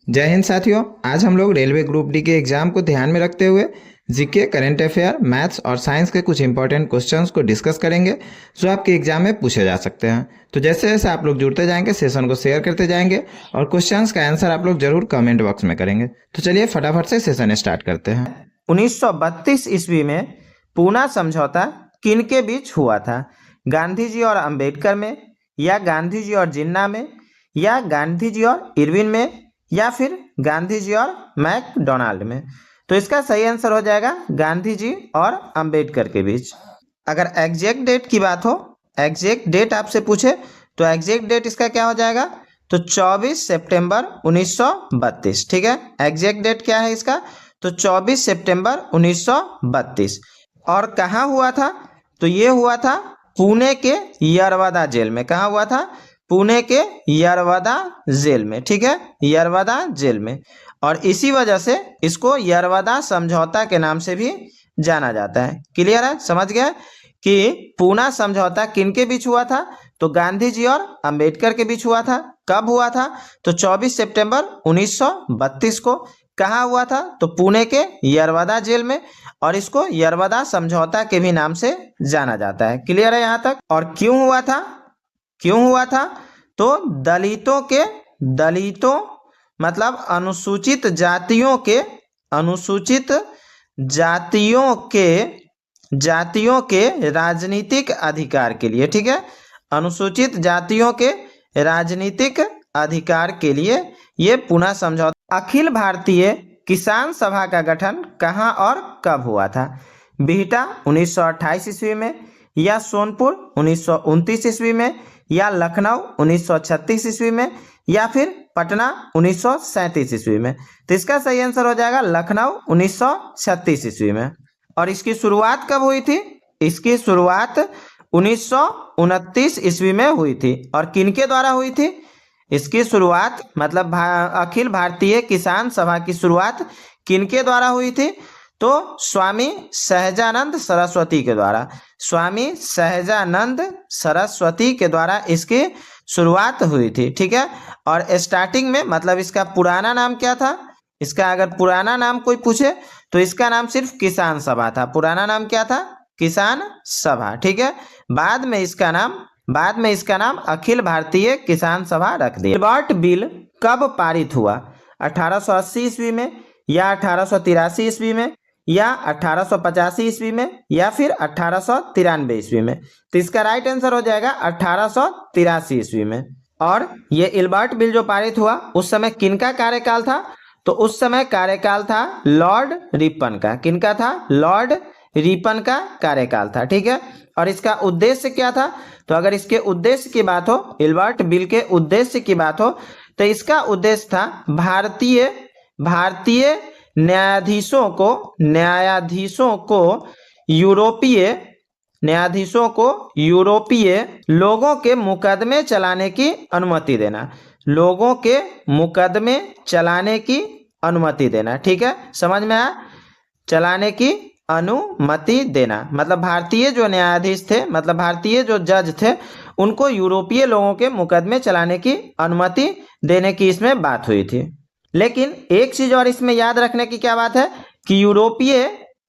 जय हिंद साथियों। आज हम लोग रेलवे ग्रुप डी के एग्जाम को ध्यान में रखते हुए जीके, करंट अफेयर, मैथ्स और साइंस के कुछ इंपॉर्टेंट क्वेश्चंस को डिस्कस करेंगे जो आपके एग्जाम में पूछे जा सकते हैं। तो जैसे जैसे आप लोग जुड़ते जाएंगे, सेशन को शेयर करते जाएंगे और क्वेश्चंस का आंसर आप लोग जरूर कमेंट बॉक्स में करेंगे। तो चलिए फटाफट से सेशन स्टार्ट करते हैं। 1932 ईस्वी में पूना समझौता किन के बीच हुआ था? गांधी जी और अंबेडकर में, या गांधी जी और जिन्ना में, या गांधी जी और इरविन में, या फिर गांधी जी और मैकडोनाल्ड में? तो इसका सही आंसर हो जाएगा गांधी जी और अंबेडकर के बीच। अगर एग्जैक्ट डेट की बात हो, एग्जैक्ट डेट आपसे पूछे तो एग्जैक्ट डेट इसका क्या हो जाएगा? तो 24 सितंबर 1932। ठीक है, एग्जैक्ट डेट क्या है इसका? तो 24 सितंबर 1932। और कहाँ हुआ था? तो ये हुआ था पुणे के यरवदा जेल में। कहाँ हुआ था? पुणे के यरवदा जेल में। ठीक है, यरवदा जेल में। और इसी वजह से इसको यरवदा समझौता के नाम से भी जाना जाता है। क्लियर है? समझ गया कि पूना समझौता किन के बीच हुआ था? तो गांधी जी और अंबेडकर के बीच हुआ था। कब हुआ था? तो 24 सितंबर 1932 को। कहाँ हुआ था? तो पुणे के यरवदा जेल में। और इसको यरवदा समझौता के भी नाम से जाना जाता है। क्लियर है यहाँ तक? और क्यों हुआ था? क्यों हुआ था? तो दलितों मतलब अनुसूचित जातियों के राजनीतिक अधिकार के लिए। ठीक है, अनुसूचित जातियों के राजनीतिक अधिकार के लिए ये पूना समझौता। अखिल भारतीय किसान सभा का गठन कहाँ और कब हुआ था? बिहटा 1928 ईस्वी में, या सोनपुर 1929 ईस्वी में, या लखनऊ 1936 ईस्वी में, या फिर पटना 1937 ईस्वी में? तो इसका सही आंसर हो जाएगा लखनऊ 1936 ईस्वी में। और इसकी शुरुआत कब हुई थी? इसकी शुरुआत 1929 ईस्वी में हुई थी। और किनके द्वारा हुई थी इसकी शुरुआत? मतलब अखिल भारतीय किसान सभा की शुरुआत किनके द्वारा हुई थी? तो स्वामी सहजानंद सरस्वती के द्वारा। स्वामी सहजानंद सरस्वती के द्वारा इसकी शुरुआत हुई थी। ठीक है, और स्टार्टिंग में मतलब इसका पुराना नाम क्या था? इसका अगर पुराना नाम कोई पूछे तो इसका नाम सिर्फ किसान सभा था। पुराना नाम क्या था? किसान सभा। ठीक है, बाद में इसका नाम अखिल भारतीय किसान सभा रख दिया। इल्बर्ट बिल कब पारित हुआ? 1880 ईस्वी में, या 1883 ईस्वी में, या 1885 ईस्वी में, या फिर 1893 ईस्वी में? तो इसका राइट आंसर हो जाएगा 1883 ईस्वी में। और ये इल्बर्ट बिल जो पारित हुआ उस समय किनका कार्यकाल था? तो उस समय कार्यकाल था लॉर्ड रिपन का। किनका था? लॉर्ड रिपन का कार्यकाल था। ठीक है, और इसका उद्देश्य क्या था? तो अगर इसके उद्देश्य की बात हो, इल्बर्ट बिल के उद्देश्य की बात हो, तो इसका उद्देश्य था भारतीय न्यायाधीशों को यूरोपीय लोगों के मुकदमे चलाने की अनुमति देना। लोगों के मुकदमे चलाने की अनुमति देना। ठीक है, समझ में आया? चलाने की अनुमति देना मतलब भारतीय जो न्यायाधीश थे, मतलब भारतीय जो जज थे, उनको यूरोपीय लोगों के मुकदमे चलाने की अनुमति देने की इसमें बात हुई थी। लेकिन एक चीज और इसमें याद रखने की क्या बात है कि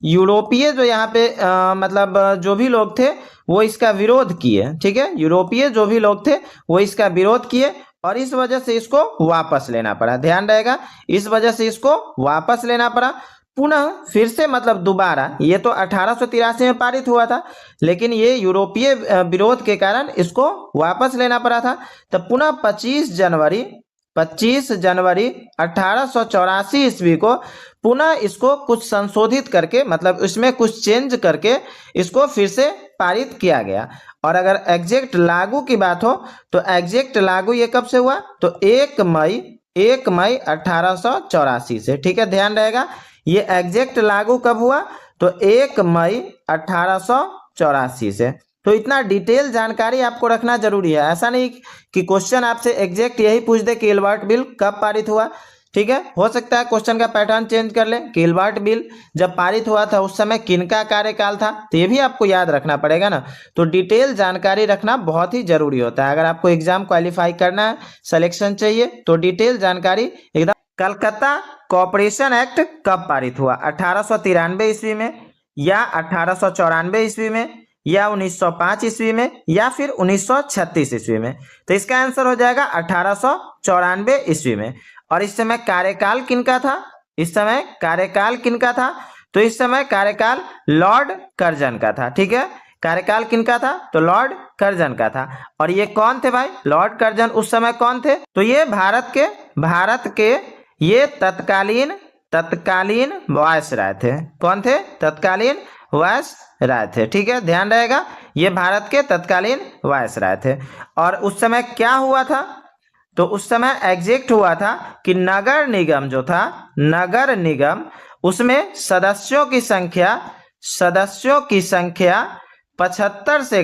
यूरोपीय जो यहाँ पे मतलब जो भी लोग थे वो इसका विरोध किए। ठीक है, यूरोपीय जो भी लोग थे वो इसका विरोध किए और इस वजह से इसको वापस लेना पड़ा। ध्यान रहेगा, इस वजह से इसको वापस लेना पड़ा। पुनः फिर से मतलब दोबारा, ये तो 1883 में पारित हुआ था, लेकिन ये यूरोपीय विरोध के कारण इसको वापस लेना पड़ा था। तब पुनः 25 जनवरी 1884 ईस्वी को पुनः इसको कुछ संशोधित करके, मतलब इसमें कुछ चेंज करके इसको फिर से पारित किया गया। और अगर एग्जैक्ट लागू की बात हो तो एग्जैक्ट लागू ये कब से हुआ? तो 1 मई 1884 से। ठीक है, ध्यान रहेगा, ये एग्जैक्ट लागू कब हुआ? तो 1 मई 1884 से। तो इतना डिटेल जानकारी आपको रखना जरूरी है। ऐसा नहीं कि क्वेश्चन आपसे एग्जैक्ट यही पूछ दे कि इल्बर्ट बिल कब पारित हुआ। ठीक है, हो सकता है क्वेश्चन का पैटर्न चेंज कर ले कि इल्बर्ट बिल जब पारित हुआ था उस समय किनका कार्यकाल था, तो ये भी आपको याद रखना पड़ेगा ना। तो डिटेल जानकारी रखना बहुत ही जरूरी होता है। अगर आपको एग्जाम क्वालिफाई करना है, सिलेक्शन चाहिए, तो डिटेल जानकारी एकदम कलकत्ता कॉरपोरेशन एक्ट कब पारित हुआ? 1893 ईस्वी में, या 1894 ईस्वी में, या 1905 ईस्वी में, या फिर 1936 ईस्वी में? तो इसका आंसर हो जाएगा 1894 ईस्वी में। और इस समय कार्यकाल किनका था? इस समय कार्यकाल किनका था? तो इस समय कार्यकाल लॉर्ड कर्जन का था। ठीक है, कार्यकाल किनका था? तो लॉर्ड कर्जन का था। और ये कौन थे भाई? लॉर्ड कर्जन उस समय कौन थे? तो ये भारत के ये तत्कालीन वायसराय थे। कौन थे? तत्कालीन वायसराय थे। ठीक है, ध्यान रहेगा, ये भारत के तत्कालीन वायसराय थे। और उस समय क्या हुआ था? तो उस समय एग्जैक्ट हुआ था कि नगर निगम जो था, नगर निगम, उसमें सदस्यों की संख्या 75 से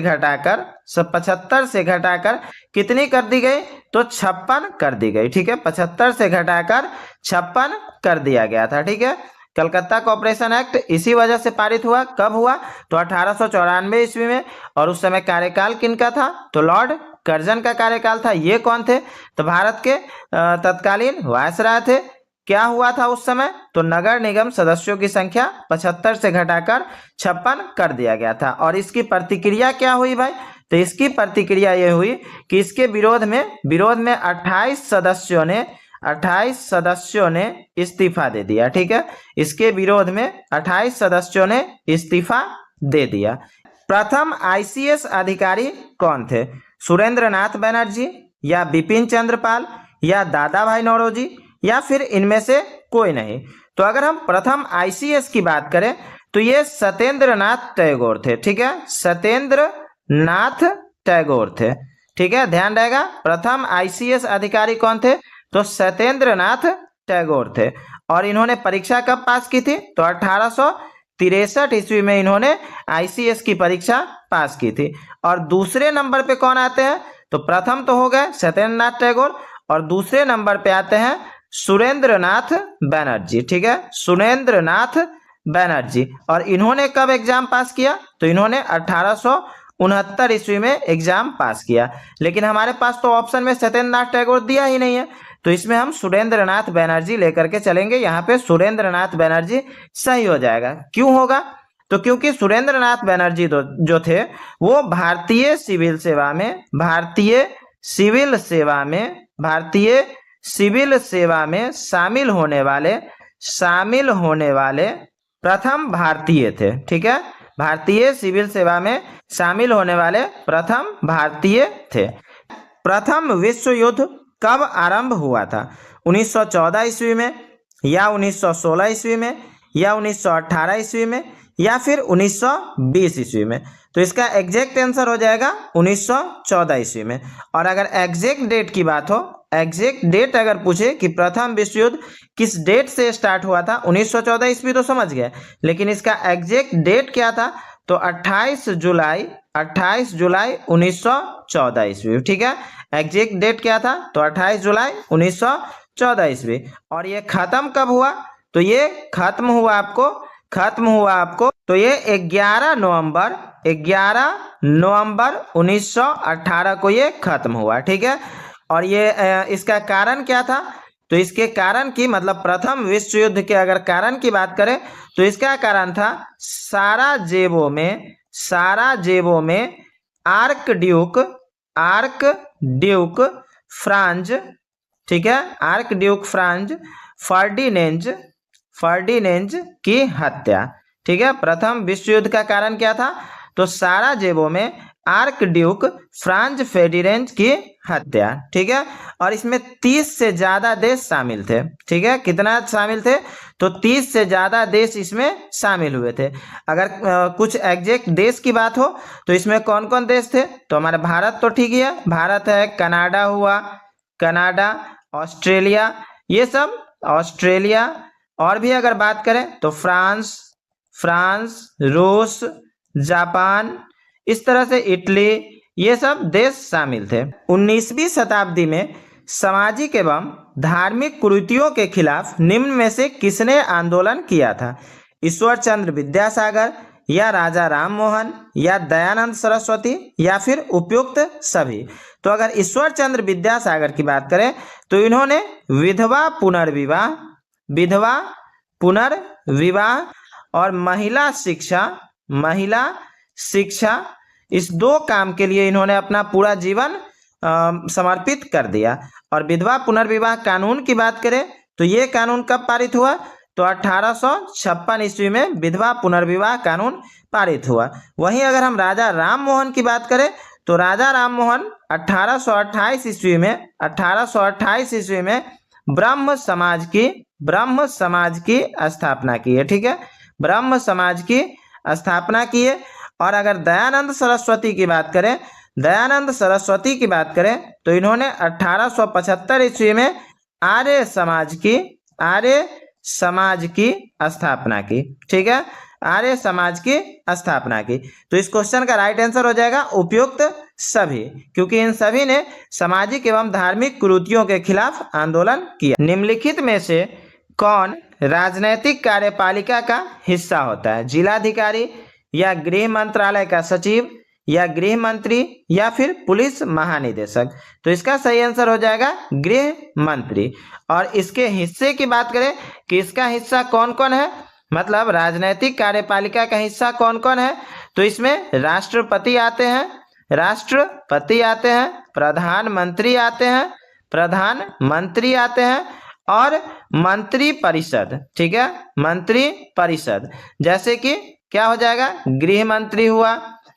घटाकर कितनी कर दी गई? तो 56 कर दी गई। ठीक है, 75 से घटाकर 56 कर दिया गया था। ठीक है, कलकत्ता कॉरपोरेशन एक्ट इसी वजह से पारित हुआ। कब हुआ? तो 1894 ईस्वी में। और उस समय कार्यकाल किनका था? तो लॉर्ड कर्जन का कार्यकाल था। ये कौन थे? तो भारत के तत्कालीन वायसराय थे। क्या हुआ था उस समय? तो नगर निगम सदस्यों की संख्या 75 से घटाकर 56 कर दिया गया था। और इसकी प्रतिक्रिया क्या हुई भाई? तो इसकी प्रतिक्रिया ये हुई कि इसके विरोध में 28 सदस्यों ने इस्तीफा दे दिया। ठीक है, इसके विरोध में 28 सदस्यों ने इस्तीफा दे दिया। प्रथम आईसीएस अधिकारी कौन थे? सुरेंद्र नाथ बनर्जी, या बिपिन चंद्र पाल, या दादा भाई नौरोजी, या फिर इनमें से कोई नहीं? तो अगर हम प्रथम आईसीएस की बात करें तो ये सत्येंद्र नाथ टैगोर थे। ठीक है, सत्येंद्र नाथ टैगोर थे। ठीक है, ध्यान रहेगा, प्रथम आईसीएस अधिकारी कौन थे? तो सत्येंद्र नाथ टैगोर थे। और इन्होंने परीक्षा कब पास की थी? तो 1863 ईस्वी में इन्होंने आईसीएस की परीक्षा पास की थी। और दूसरे नंबर पे कौन आते हैं? तो प्रथम तो हो गए सत्येंद्र नाथ टैगोर, और दूसरे नंबर पे आते हैं सुरेंद्र नाथ बनर्जी। ठीक है, सुरेंद्र नाथ बनर्जी। और इन्होंने कब एग्जाम पास किया? तो इन्होंने 1869 ईस्वी में एग्जाम पास किया। लेकिन हमारे पास तो ऑप्शन में सत्येंद्र नाथ टैगोर दिया ही नहीं है, तो इसमें हम सुरेंद्र नाथ बनर्जी लेकर के चलेंगे। यहाँ पे सुरेंद्र नाथ बनर्जी सही हो जाएगा। क्यों होगा? तो क्योंकि सुरेंद्र नाथ बनर्जी जो थे वो भारतीय सिविल सेवा में शामिल होने वाले प्रथम भारतीय थे। ठीक है, भारतीय सिविल सेवा में शामिल होने वाले प्रथम भारतीय थे। प्रथम विश्व युद्ध कब आरंभ हुआ था? 1914 ईस्वी में, या 1916 ईस्वी में, या 1918 ईस्वी में, या फिर 1920 ईस्वी में? तो इसका एग्जैक्ट आंसर हो जाएगा 1914 ईस्वी में। और अगर एग्जैक्ट डेट की बात हो, एग्जैक्ट डेट अगर पूछे कि प्रथम विश्व युद्ध किस डेट से स्टार्ट हुआ था, 1914 ईस्वी तो समझ गए, लेकिन इसका एग्जैक्ट डेट क्या था? तो 28 जुलाई 1914 ईस्वी। ठीक है, एग्जैक्ट डेट क्या था? तो 28 जुलाई 1914 ईस्वी। और ये खत्म कब हुआ? तो ये खत्म हुआ आपको तो ये 11 नवंबर 1918 को ये खत्म हुआ। ठीक है, और ये इसका कारण क्या था? तो इसके कारण की मतलब प्रथम विश्व युद्ध के अगर कारण की बात करें तो इसका कारण था साराजेवो में आर्क ड्यूक फ्रांज, ठीक है, आर्क ड्यूक फ्रांज फर्डिनेंज की हत्या। ठीक है, प्रथम विश्व युद्ध का कारण क्या था? तो साराजेवो में आर्क ड्यूक फ्रांज फेर्डिनेंड की हत्या। ठीक है, और इसमें 30 से ज्यादा देश शामिल थे। ठीक है, कितना शामिल थे? तो 30 से ज्यादा देश इसमें शामिल हुए थे। अगर कुछ एग्जैक्ट देश की बात हो तो इसमें कौन कौन देश थे? तो हमारा भारत तो ठीक ही है, भारत है, कनाडा हुआ, कनाडा, ऑस्ट्रेलिया, ये सब ऑस्ट्रेलिया। और भी अगर बात करें तो फ्रांस, रूस, जापान, इस तरह से इटली, ये सब देश शामिल थे। 19वीं शताब्दी में सामाजिक एवं धार्मिक कुरीतियों के खिलाफ निम्न में से किसने आंदोलन किया था? ईश्वर चंद्र विद्यासागर, या राजा राम मोहन, या दयानंद सरस्वती, या फिर उपयुक्त सभी? तो अगर ईश्वर चंद्र विद्यासागर की बात करें तो इन्होंने विधवा पुनर्विवाह और महिला शिक्षा इस दो काम के लिए इन्होंने अपना पूरा जीवन समर्पित कर दिया। और विधवा पुनर्विवाह कानून की बात करें तो ये कानून कब पारित हुआ? तो 1856 ईस्वी में विधवा पुनर्विवाह कानून पारित हुआ। वहीं अगर हम राजा राम मोहन की बात करें तो राजा राम मोहन 1828 ईस्वी में ब्रह्म समाज की स्थापना की है। ठीक है, ब्रह्म समाज की स्थापना की है। और अगर दयानंद सरस्वती की बात करें तो इन्होंने 1875 ईस्वी में आर्य समाज की स्थापना की। ठीक है, आर्य समाज की स्थापना की। तो इस क्वेश्चन का राइट आंसर हो जाएगा उपयुक्त सभी, क्योंकि इन सभी ने सामाजिक एवं धार्मिक कुरीतियों के खिलाफ आंदोलन किया। निम्नलिखित में से कौन राजनैतिक कार्यपालिका का हिस्सा होता है? जिलाधिकारी या गृह मंत्रालय का सचिव या गृह मंत्री या फिर पुलिस महानिदेशक? तो इसका सही आंसर हो जाएगा गृह मंत्री। और इसके हिस्से की बात करें कि इसका हिस्सा कौन कौन है, मतलब राजनैतिक कार्यपालिका का हिस्सा कौन कौन है, तो इसमें राष्ट्रपति आते हैं, प्रधानमंत्री आते हैं और मंत्री परिषद। ठीक है, मंत्री परिषद जैसे कि क्या हो जाएगा? गृह मंत्री हुआ,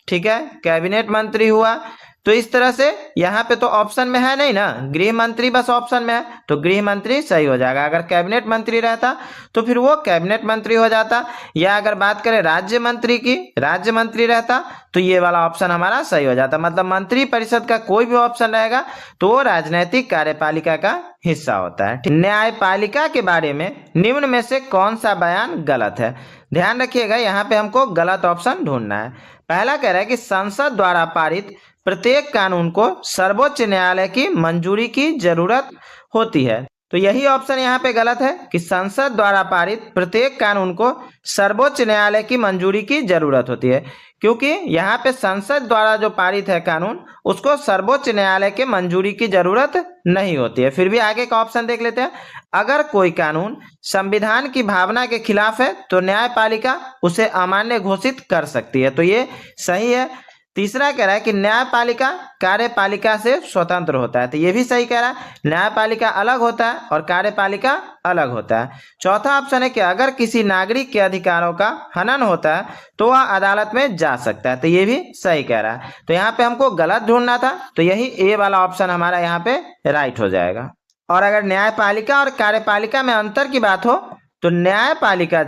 ठीक है, कैबिनेट मंत्री हुआ। तो इस तरह से यहाँ पे तो ऑप्शन में है नहीं ना, गृह मंत्री बस ऑप्शन में है, तो गृह मंत्री सही हो जाएगा। अगर कैबिनेट मंत्री रहता तो फिर वो कैबिनेट मंत्री हो जाता, या अगर बात करें राज्य मंत्री की, राज्य मंत्री रहता तो ये वाला ऑप्शन हमारा सही हो जाता। मतलब मंत्री परिषद का कोई भी ऑप्शन रहेगा तो वो राजनैतिक कार्यपालिका का हिस्सा होता है। न्यायपालिका के बारे में निम्न में से कौन सा बयान गलत है? ध्यान रखिएगा, यहाँ पे हमको गलत ऑप्शन ढूंढना है। पहला कह रहा है कि संसद द्वारा पारित प्रत्येक कानून को सर्वोच्च न्यायालय की मंजूरी की जरूरत होती है। तो यही ऑप्शन यहाँ पे गलत है कि संसद द्वारा पारित प्रत्येक कानून को सर्वोच्च न्यायालय की मंजूरी की जरूरत होती है, क्योंकि यहाँ पे संसद द्वारा जो पारित है कानून उसको सर्वोच्च न्यायालय के मंजूरी की जरूरत नहीं होती है। फिर भी आगे का ऑप्शन देख लेते हैं। अगर कोई कानून संविधान की भावना के खिलाफ है तो न्यायपालिका उसे अमान्य घोषित कर सकती है, तो ये सही है। तीसरा कह रहा है कि न्यायपालिका कार्यपालिका से स्वतंत्र होता है, तो ये भी सही कह रहा है, न्यायपालिका अलग होता है और कार्यपालिका अलग होता है। चौथा ऑप्शन है कि अगर किसी नागरिक के अधिकारों का हनन होता है तो वह अदालत में जा सकता है, तो ये भी सही कह रहा है। तो यहाँ पे हमको गलत ढूंढना था, तो यही ए वाला ऑप्शन हमारा यहाँ पे राइट हो जाएगा। और अगर न्यायपालिका और कार्यपालिका में अंतर की बात हो तो न्यायपालिका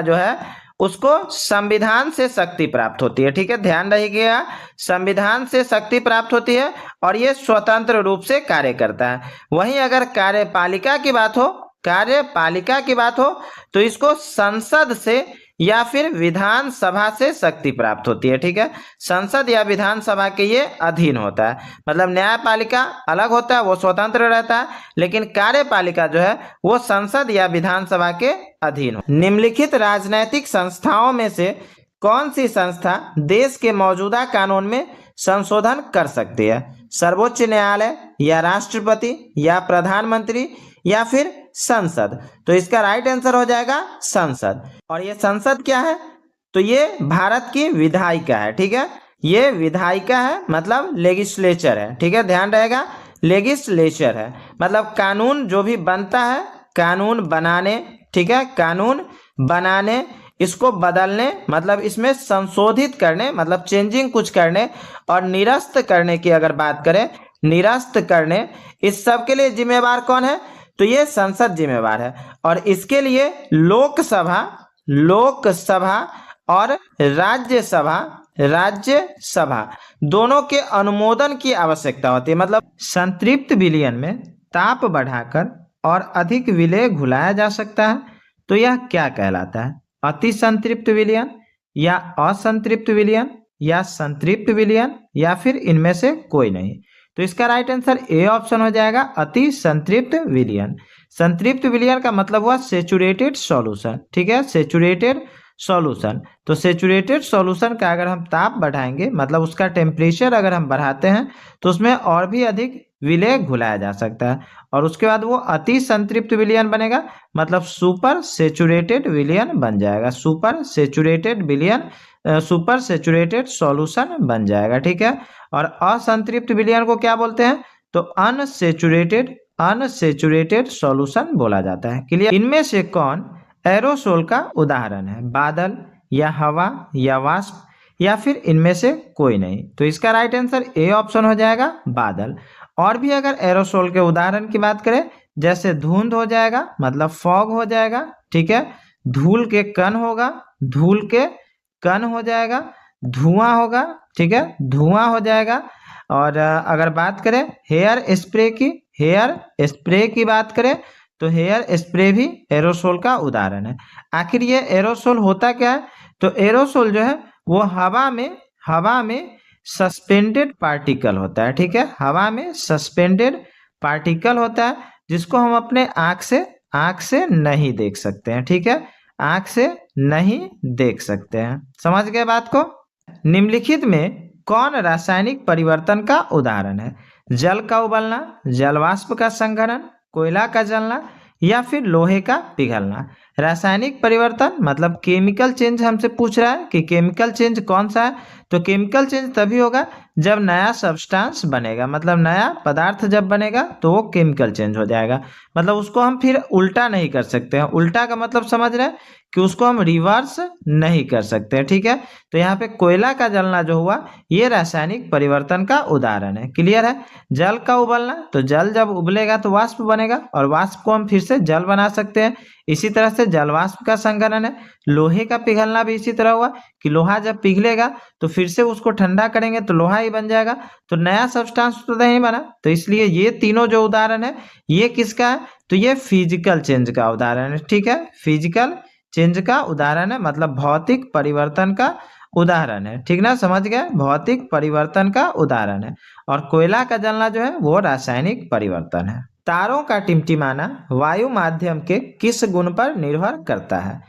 जो है उसको संविधान से शक्ति प्राप्त होती है। ठीक है, ध्यान रखिएगा, संविधान से शक्ति प्राप्त होती है और ये स्वतंत्र रूप से कार्य करता है। वहीं अगर कार्यपालिका की बात हो तो इसको संसद से या फिर विधानसभा से शक्ति प्राप्त होती है। ठीक है, संसद या विधानसभा के ये अधीन होता है। मतलब न्यायपालिका अलग होता है, वो स्वतंत्र रहता है, लेकिन कार्यपालिका जो है वो संसद या विधानसभा के अधीन हो। निम्नलिखित राजनैतिक संस्थाओं में से कौन सी संस्था देश के मौजूदा कानून में संशोधन कर सकती है? सर्वोच्च न्यायालय या राष्ट्रपति या प्रधानमंत्री या फिर संसद? तो इसका राइट आंसर हो जाएगा संसद। और ये संसद क्या है? तो ये भारत की विधायिका है। ठीक है, ये विधायिका है, मतलब लेजिस्लेचर है। ठीक है, ध्यान रहेगा, लेजिस्लेचर है, मतलब कानून जो भी बनता है, कानून बनाने, ठीक है, कानून बनाने, इसको बदलने, मतलब इसमें संशोधित करने, मतलब चेंजिंग कुछ करने, और निरस्त करने की अगर बात करें, निरस्त करने, इस सब के लिए जिम्मेवार कौन है? तो ये संसद जिम्मेवार है। और इसके लिए लोकसभा और राज्यसभा दोनों के अनुमोदन की आवश्यकता होती है। मतलब संतृप्त विलयन में ताप बढ़ाकर और अधिक विलय घुलाया जा सकता है, तो यह क्या कहलाता है? अति संतृप्त विलयन या असंतृप्त विलयन या संतृप्त विलयन या फिर इनमें से कोई नहीं? तो इसका राइट आंसर ए ऑप्शन हो जाएगा, अति संतृप्त विलयन। संतृप्त विलयन का मतलब हुआ सेचुरेटेड सॉल्यूशन। ठीक है, सेचुरेटेड सॉल्यूशन। तो सेचुरेटेड सॉल्यूशन का अगर हम ताप बढ़ाएंगे, मतलब उसका टेम्परेचर अगर हम बढ़ाते हैं, तो उसमें और भी अधिक विलय घुलाया जा सकता है और उसके बाद वो अति संतृप्त विलयन बनेगा, मतलब सुपर सेचुरेटेड विलयन बन जाएगा। सुपर सेचुरेटेड विलयन, सुपर सेचुरेटेड सॉल्यूशन बन जाएगा, ठीक है। और असंतृप्त विलयन को क्या बोलते हैं? तो अनसेचुरेटेड सॉल्यूशन बोला जाता है। क्लियर? इनमें से कौन एरोसोल का उदाहरण है? बादल या हवा या वाष्प या फिर इनमें से कोई नहीं? तो इसका राइट आंसर ए ऑप्शन हो जाएगा, बादल। और भी अगर एरोसोल के उदाहरण की बात करें, जैसे धुंध हो जाएगा, मतलब फॉग हो जाएगा, ठीक है। धूल के कण होगा, धूल के कण हो जाएगा। धुआं होगा, ठीक है, धुआं हो जाएगा। और अगर बात करें हेयर स्प्रे की, हेयर स्प्रे की बात करें, तो हेयर स्प्रे भी एरोसोल का उदाहरण है। आखिर ये एरोसोल होता क्या है? तो एरोसोल जो है वो हवा में सस्पेंडेड पार्टिकल होता है, ठीक है। हवा में सस्पेंडेड पार्टिकल होता है जिसको हम अपने आंख से नहीं देख सकते हैं, ठीक है। आंख से नहीं देख सकते हैं। समझ गए बात को? निम्नलिखित में कौन रासायनिक परिवर्तन का उदाहरण है? जल का उबलना, जल वाष्प का संघनन, कोयला का जलना या फिर लोहे का पिघलना? रासायनिक परिवर्तन मतलब केमिकल चेंज हमसे पूछ रहा है कि केमिकल चेंज कौन सा है। तो केमिकल चेंज तभी होगा जब नया सब्सटेंस बनेगा, मतलब नया पदार्थ जब बनेगा तो वो केमिकल चेंज हो जाएगा। मतलब उसको हम फिर उल्टा नहीं कर सकते हैं। उल्टा का मतलब समझ रहे हैं कि उसको हम रिवर्स नहीं कर सकते, ठीक है। तो यहाँ पे कोयला का जलना जो हुआ ये रासायनिक परिवर्तन का उदाहरण है। क्लियर है? जल का उबलना, तो जल जब उबलेगा तो वाष्प बनेगा और वाष्प को हम फिर से जल बना सकते हैं। इसी तरह से जल वाष्प का संघनन है। लोहे का पिघलना भी इसी तरह हुआ कि लोहा जब पिघलेगा तो फिर से उसको ठंडा करेंगे तो लोहा ही बन जाएगा, तो नया सब्सटेंस तो नहीं बना। तो इसलिए ये तीनों जो उदाहरण है ये किसका है? तो ये फिजिकल चेंज का उदाहरण है, ठीक है। फिजिकल चेंज का उदाहरण है, मतलब भौतिक परिवर्तन का उदाहरण है, ठीक ना। समझ गए? भौतिक परिवर्तन का उदाहरण है। और कोयला का जलना जो है वो रासायनिक परिवर्तन है। तारों का टिमटिमाना वायु माध्यम के किस गुण पर निर्भर करता है?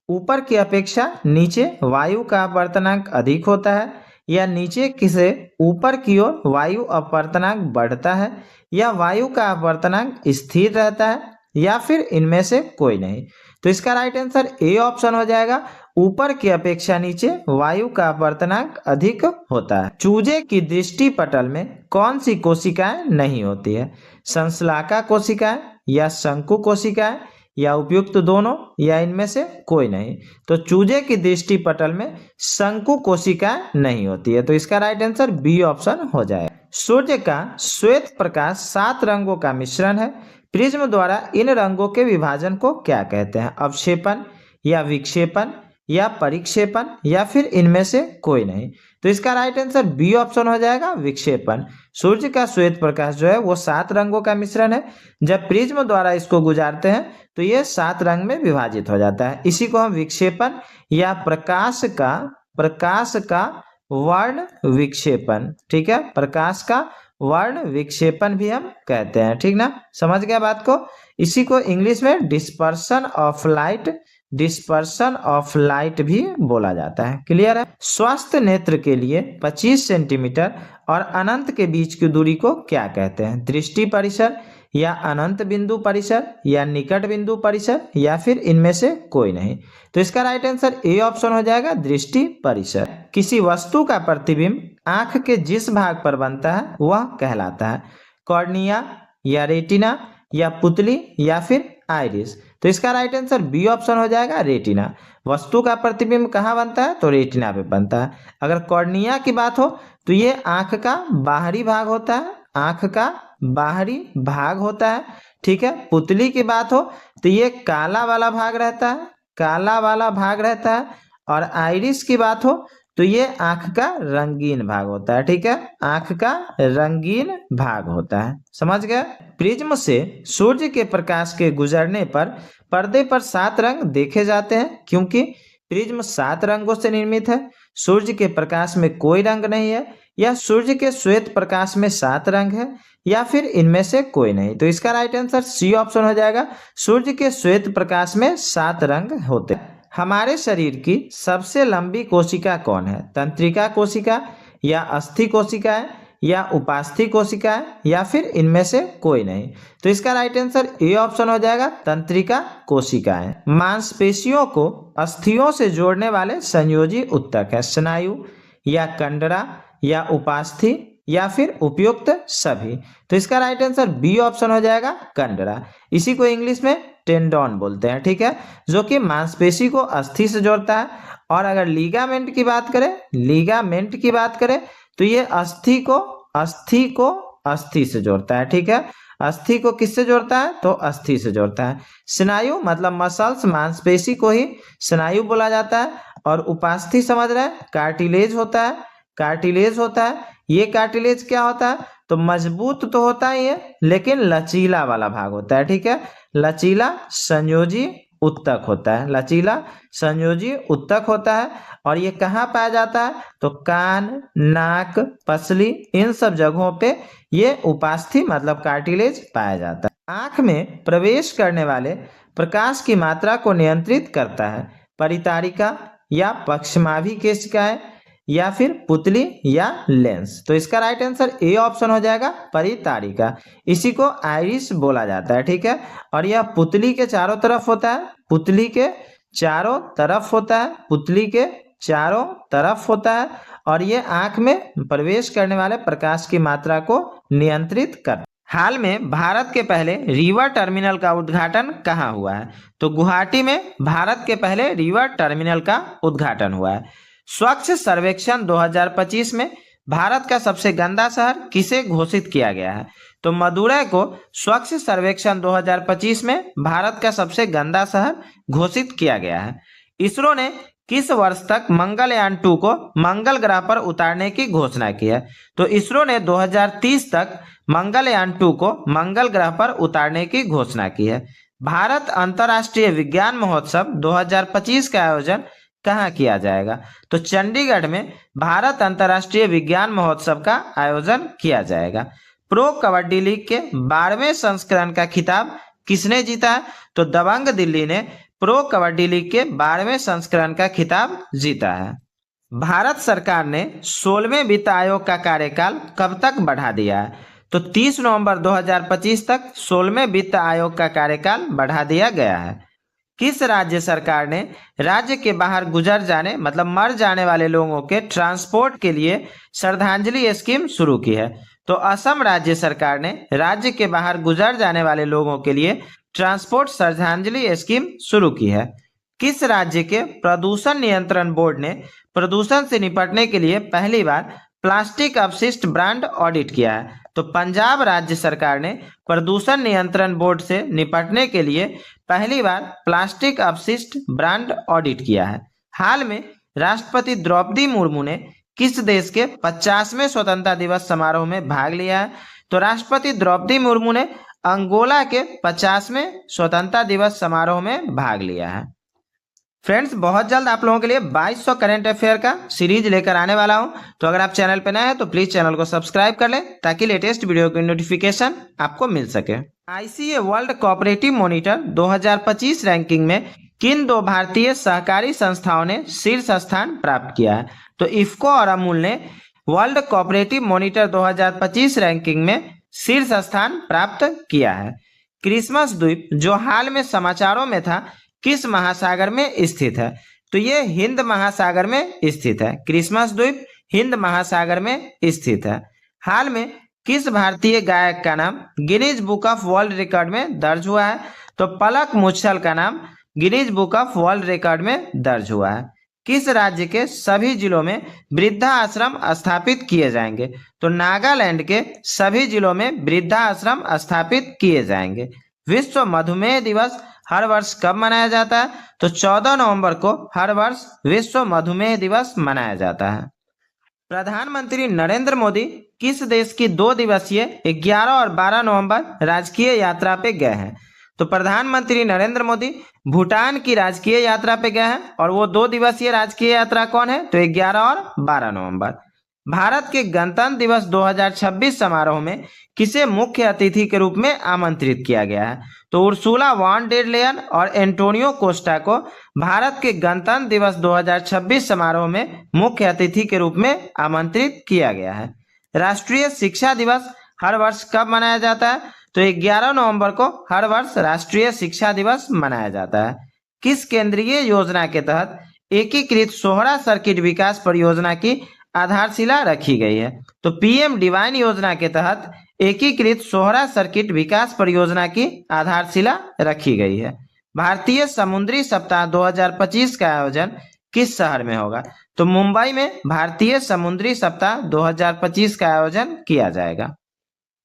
ऊपर की अपेक्षा नीचे वायु का अपवर्तनांक अधिक होता है, या नीचे से ऊपर की ओर वायु अपवर्तनांक बढ़ता है, या वायु का अपवर्तनांक स्थिर रहता है, या फिर इनमें से कोई नहीं? तो इसका राइट आंसर ए ऑप्शन हो जाएगा, ऊपर की अपेक्षा नीचे वायु का अपवर्तनांक अधिक होता है। चूजे की दृष्टि पटल में कौन सी कोशिकाएं नहीं होती है? संश्लाका कोशिकाएं या शंकु कोशिकाएं या उपयुक्त दोनों या इनमें से कोई नहीं? तो चूजे की दृष्टि पटल में शंकु कोशिकाएं नहीं होती है। तो इसका राइट आंसर बी ऑप्शन हो जाएगा। सूर्य का श्वेत प्रकाश 7 रंगों का मिश्रण है। प्रिज्म द्वारा इन रंगों के विभाजन को क्या कहते हैं? अवक्षेपण या विक्षेपण या परिक्षेपण या फिर इनमें से कोई नहीं? तो इसका राइट आंसर बी ऑप्शन हो जाएगा, विक्षेपण। सूर्य का श्वेत प्रकाश जो है वो 7 रंगों का मिश्रण है। जब प्रिज्म द्वारा इसको गुजारते हैं तो ये 7 रंग में विभाजित हो जाता है। इसी को हम विक्षेपण या प्रकाश का वर्ण विक्षेपण, ठीक है, प्रकाश का वर्ण विक्षेपण भी हम कहते हैं, ठीक ना। समझ गया बात को? इसी को इंग्लिश में डिस्पर्शन ऑफ लाइट भी बोला जाता है। क्लियर है? स्वस्थ नेत्र के लिए 25 सेंटीमीटर और अनंत के बीच की दूरी को क्या कहते हैं? दृष्टि परिसर या अनंत बिंदु परिसर या निकट बिंदु परिसर या फिर इनमें से कोई नहीं? तो इसका राइट आंसर ए ऑप्शन हो जाएगा, दृष्टि परिसर। किसी वस्तु का प्रतिबिंब आंख के जिस भाग पर बनता है वह कहलाता है? कॉर्निया या रेटिना या पुतली या फिर आइरिस? तो इसका राइट आंसर बी ऑप्शन हो जाएगा, रेटिना। वस्तु का प्रतिबिंब कहाँ बनता है? तो रेटिना पे बनता है। अगर कॉर्निया की बात हो तो ये आंख का बाहरी भाग होता है, आंख का बाहरी भाग होता है, ठीक है। पुतली की बात हो तो ये काला वाला भाग रहता है, काला वाला भाग रहता है। और आइरिस की बात हो तो ये आंख का रंगीन भाग होता है, ठीक है, आंख का रंगीन भाग होता है। समझ गए? प्रिज्म से सूर्य के प्रकाश के गुजरने पर पर्दे पर 7 रंग देखे जाते हैं, क्योंकि प्रिज्म 7 रंगों से निर्मित है। सूर्य के प्रकाश में कोई रंग नहीं है, या सूर्य के श्वेत प्रकाश में 7 रंग है, या फिर इनमें से कोई नहीं? तो इसका राइट आंसर सी ऑप्शन हो जाएगा, सूर्य के श्वेत प्रकाश में 7 रंग होते हैं। हमारे शरीर की सबसे लंबी कोशिका कौन है? तंत्रिका कोशिका या अस्थि कोशिका है या उपास्थि कोशिका है या फिर इनमें से कोई नहीं? तो इसका राइट आंसर ए ऑप्शन हो जाएगा, तंत्रिका कोशिकाएं। मांसपेशियों को अस्थियों से जोड़ने वाले संयोजी ऊतक है स्नायु या कंडरा या उपास्थि या फिर उपयुक्त सभी। तो इसका राइट आंसर बी ऑप्शन हो जाएगा, कंडरा। इसी को इंग्लिश में टेंडोन बोलते हैं, ठीक है, जो कि मांसपेशी को अस्थि से जोड़ता है। और अगर लीगामेंट की बात करें तो ये अस्थि को अस्थि से जोड़ता है, ठीक है। अस्थि को किससे जोड़ता है? तो अस्थि से जोड़ता है। स्नायु मतलब मसल्स, मांसपेशी को ही स्नायु बोला जाता है। और उपास्थि समझ रहे हैं, कार्टिलेज होता है। ये कार्टिलेज क्या होता है? तो मजबूत तो होता ही है लेकिन लचीला वाला भाग होता है, ठीक है। लचीला संयोजी ऊतक होता है। और ये कहाँ पाया जाता है? तो कान, नाक, पसली, इन सब जगहों पे ये उपास्थि मतलब कार्टिलेज पाया जाता है। आंख में प्रवेश करने वाले प्रकाश की मात्रा को नियंत्रित करता है परितारिका या पक्षमाभी केशिकाएं या फिर पुतली या लेंस। तो इसका राइट आंसर ए ऑप्शन हो जाएगा, परितारिका। इसी को आइरिस बोला जाता है, ठीक है। और यह पुतली के चारों तरफ होता है और ये आंख में प्रवेश करने वाले प्रकाश की मात्रा को नियंत्रित करता है। हाल में भारत के पहले रीवा टर्मिनल का उद्घाटन कहाँ हुआ है? तो गुवाहाटी में भारत के पहले रीवा टर्मिनल का उद्घाटन हुआ है। स्वच्छ सर्वेक्षण 2025 में भारत का सबसे गंदा शहर किसे घोषित किया गया है? तो मदुरै को स्वच्छ सर्वेक्षण 2025 में भारत का सबसे गंदा शहर घोषित किया गया है। इसरो ने किस वर्ष तक मंगलयान 2 को मंगल ग्रह पर उतारने की घोषणा की है? तो इसरो ने 2030 तक मंगलयान 2 को मंगल ग्रह पर उतारने की घोषणा की है। भारत अंतर्राष्ट्रीय विज्ञान महोत्सव 2025 का आयोजन कहाँ किया जाएगा? तो चंडीगढ़ में भारत अंतर्राष्ट्रीय विज्ञान महोत्सव का आयोजन किया जाएगा। प्रो कबड्डी लीग के 12वें संस्करण का खिताब किसने जीता है? तो दबंग दिल्ली ने प्रो कबड्डी लीग के 12वें संस्करण का खिताब जीता है। भारत सरकार ने 16वें वित्त आयोग का कार्यकाल कब तक बढ़ा दिया है? तो 30 नवंबर 2025 तक 16वें वित्त आयोग का कार्यकाल बढ़ा दिया गया है। किस राज्य सरकार ने राज्य के बाहर गुजर जाने मतलब मर जाने वाले लोगों के ट्रांसपोर्ट के लिए श्रद्धांजलि स्कीम शुरू की है? तो असम राज्य सरकार ने राज्य के बाहर गुजर जाने वाले लोगों के लिए ट्रांसपोर्ट श्रद्धांजलि स्कीम शुरू की है। किस राज्य के प्रदूषण नियंत्रण बोर्ड ने प्रदूषण से निपटने के लिए पहली बार प्लास्टिक अपशिष्ट ब्रांड ऑडिट किया है? तो पंजाब राज्य सरकार ने प्रदूषण नियंत्रण बोर्ड से निपटने के लिए पहली बार प्लास्टिक अपशिष्ट ब्रांड ऑडिट किया है। हाल में राष्ट्रपति द्रौपदी मुर्मू ने किस देश के 50वें स्वतंत्रता दिवस समारोह में भाग लिया है? तो राष्ट्रपति द्रौपदी मुर्मू ने अंगोला के 50वें स्वतंत्रता दिवस समारोह में भाग लिया है। फ्रेंड्स, बहुत जल्द आप लोगों के लिए 2200 करंट अफेयर का सीरीज लेकर आने वाला हूं। तो अगर आप चैनल पर नए हैं तो प्लीज चैनल को सब्सक्राइब कर लें ताकि लेटेस्ट वीडियो की नोटिफिकेशन आपको मिल सके। ICA world cooperative monitor 2025 ranking में किन दो भारतीय सहकारी संस्थाओं ने शीर्ष स्थान प्राप्त किया है? तो इफ्को और अमूल ने वर्ल्ड कोऑपरेटिव मॉनिटर 2025 रैंकिंग में शीर्ष स्थान प्राप्त किया है। क्रिसमस द्वीप जो हाल में समाचारों में था किस महासागर में स्थित है? तो ये हिंद महासागर में स्थित है। क्रिसमस द्वीप हिंद महासागर में स्थित है। हाल में किस भारतीय गायक का नाम Guinness book of world record में दर्ज हुआ है? तो पलक मुच्छल का नाम Guinness book of world record में दर्ज हुआ है। किस राज्य के सभी जिलों में वृद्धा आश्रम स्थापित किए जाएंगे? तो नागालैंड के सभी जिलों में वृद्धा आश्रम स्थापित किए जाएंगे। विश्व मधुमेह दिवस हर वर्ष कब मनाया जाता है? तो 14 नवंबर को हर वर्ष विश्व मधुमेह दिवस मनाया जाता है। प्रधानमंत्री नरेंद्र मोदी किस देश की 2 दिवसीय 11 और 12 नवंबर राजकीय यात्रा पे गए हैं? तो प्रधानमंत्री नरेंद्र मोदी भूटान की राजकीय यात्रा पे गए हैं और वो 2 दिवसीय राजकीय यात्रा कौन है? तो 11 और 12 नवंबर। भारत के गणतंत्र दिवस 2026 समारोह में किसे मुख्य अतिथि के रूप में आमंत्रित किया गया है? तो उर्सुला वॉन डेर लेयन और एंटोनियो कोस्टा को भारत के गणतंत्र दिवस 2026 समारोह में मुख्य अतिथि के रूप में आमंत्रित किया गया है। राष्ट्रीय शिक्षा दिवस हर वर्ष कब मनाया जाता है? तो 11 नवंबर को हर वर्ष राष्ट्रीय शिक्षा दिवस मनाया जाता है। किस केंद्रीय योजना के तहत एकीकृत सोहरा सर्किट विकास परियोजना की आधारशिला रखी गई है? तो पीएम डिवाइन योजना के तहत एकीकृत सोहरा सर्किट विकास परियोजना की आधारशिला रखी गई है। भारतीय समुद्री सप्ताह 2025 का आयोजन किस शहर में होगा? तो मुंबई में भारतीय समुद्री सप्ताह 2025 का आयोजन किया जाएगा।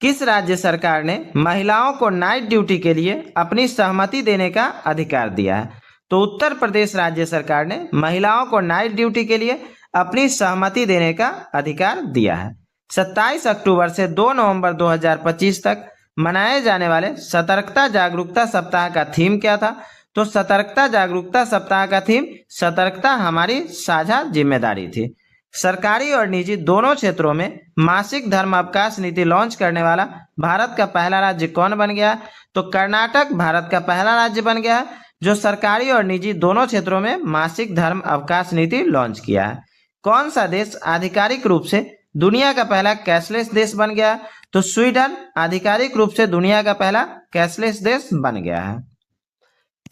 किस राज्य सरकार ने महिलाओं को नाइट ड्यूटी के लिए अपनी सहमति देने का अधिकार दिया है? तो उत्तर प्रदेश राज्य सरकार ने महिलाओं को नाइट ड्यूटी के लिए अपनी सहमति देने का अधिकार दिया है। 27 अक्टूबर से 2 नवंबर 2025 तक मनाए जाने वाले सतर्कता जागरूकता सप्ताह का थीम क्या था? तो सतर्कता जागरूकता सप्ताह का थीम सतर्कता हमारी साझा जिम्मेदारी थी। सरकारी और निजी दोनों क्षेत्रों में मासिक धर्म अवकाश नीति लॉन्च करने वाला भारत का पहला राज्य कौन बन गया? तो कर्नाटक भारत का पहला राज्य बन गया है जो सरकारी और निजी दोनों क्षेत्रों में मासिक धर्म अवकाश नीति लॉन्च किया है। कौन सा देश आधिकारिक रूप से दुनिया का पहला कैशलेस देश बन गया है? तो स्वीडन आधिकारिक रूप से दुनिया का पहला कैशलेस देश बन गया है।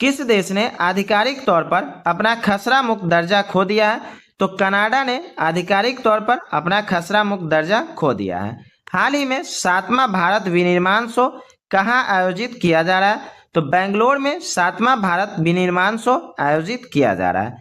किस देश ने आधिकारिक तौर पर अपना खसरा मुक्त दर्जा खो दिया है? तो कनाडा ने आधिकारिक तौर पर अपना खसरा मुक्त दर्जा खो दिया है। हाल ही में 7वां भारत विनिर्माण शो कहाँ आयोजित किया जा रहा है? तो बेंगलोर में 7वां भारत विनिर्माण शो आयोजित किया जा रहा है।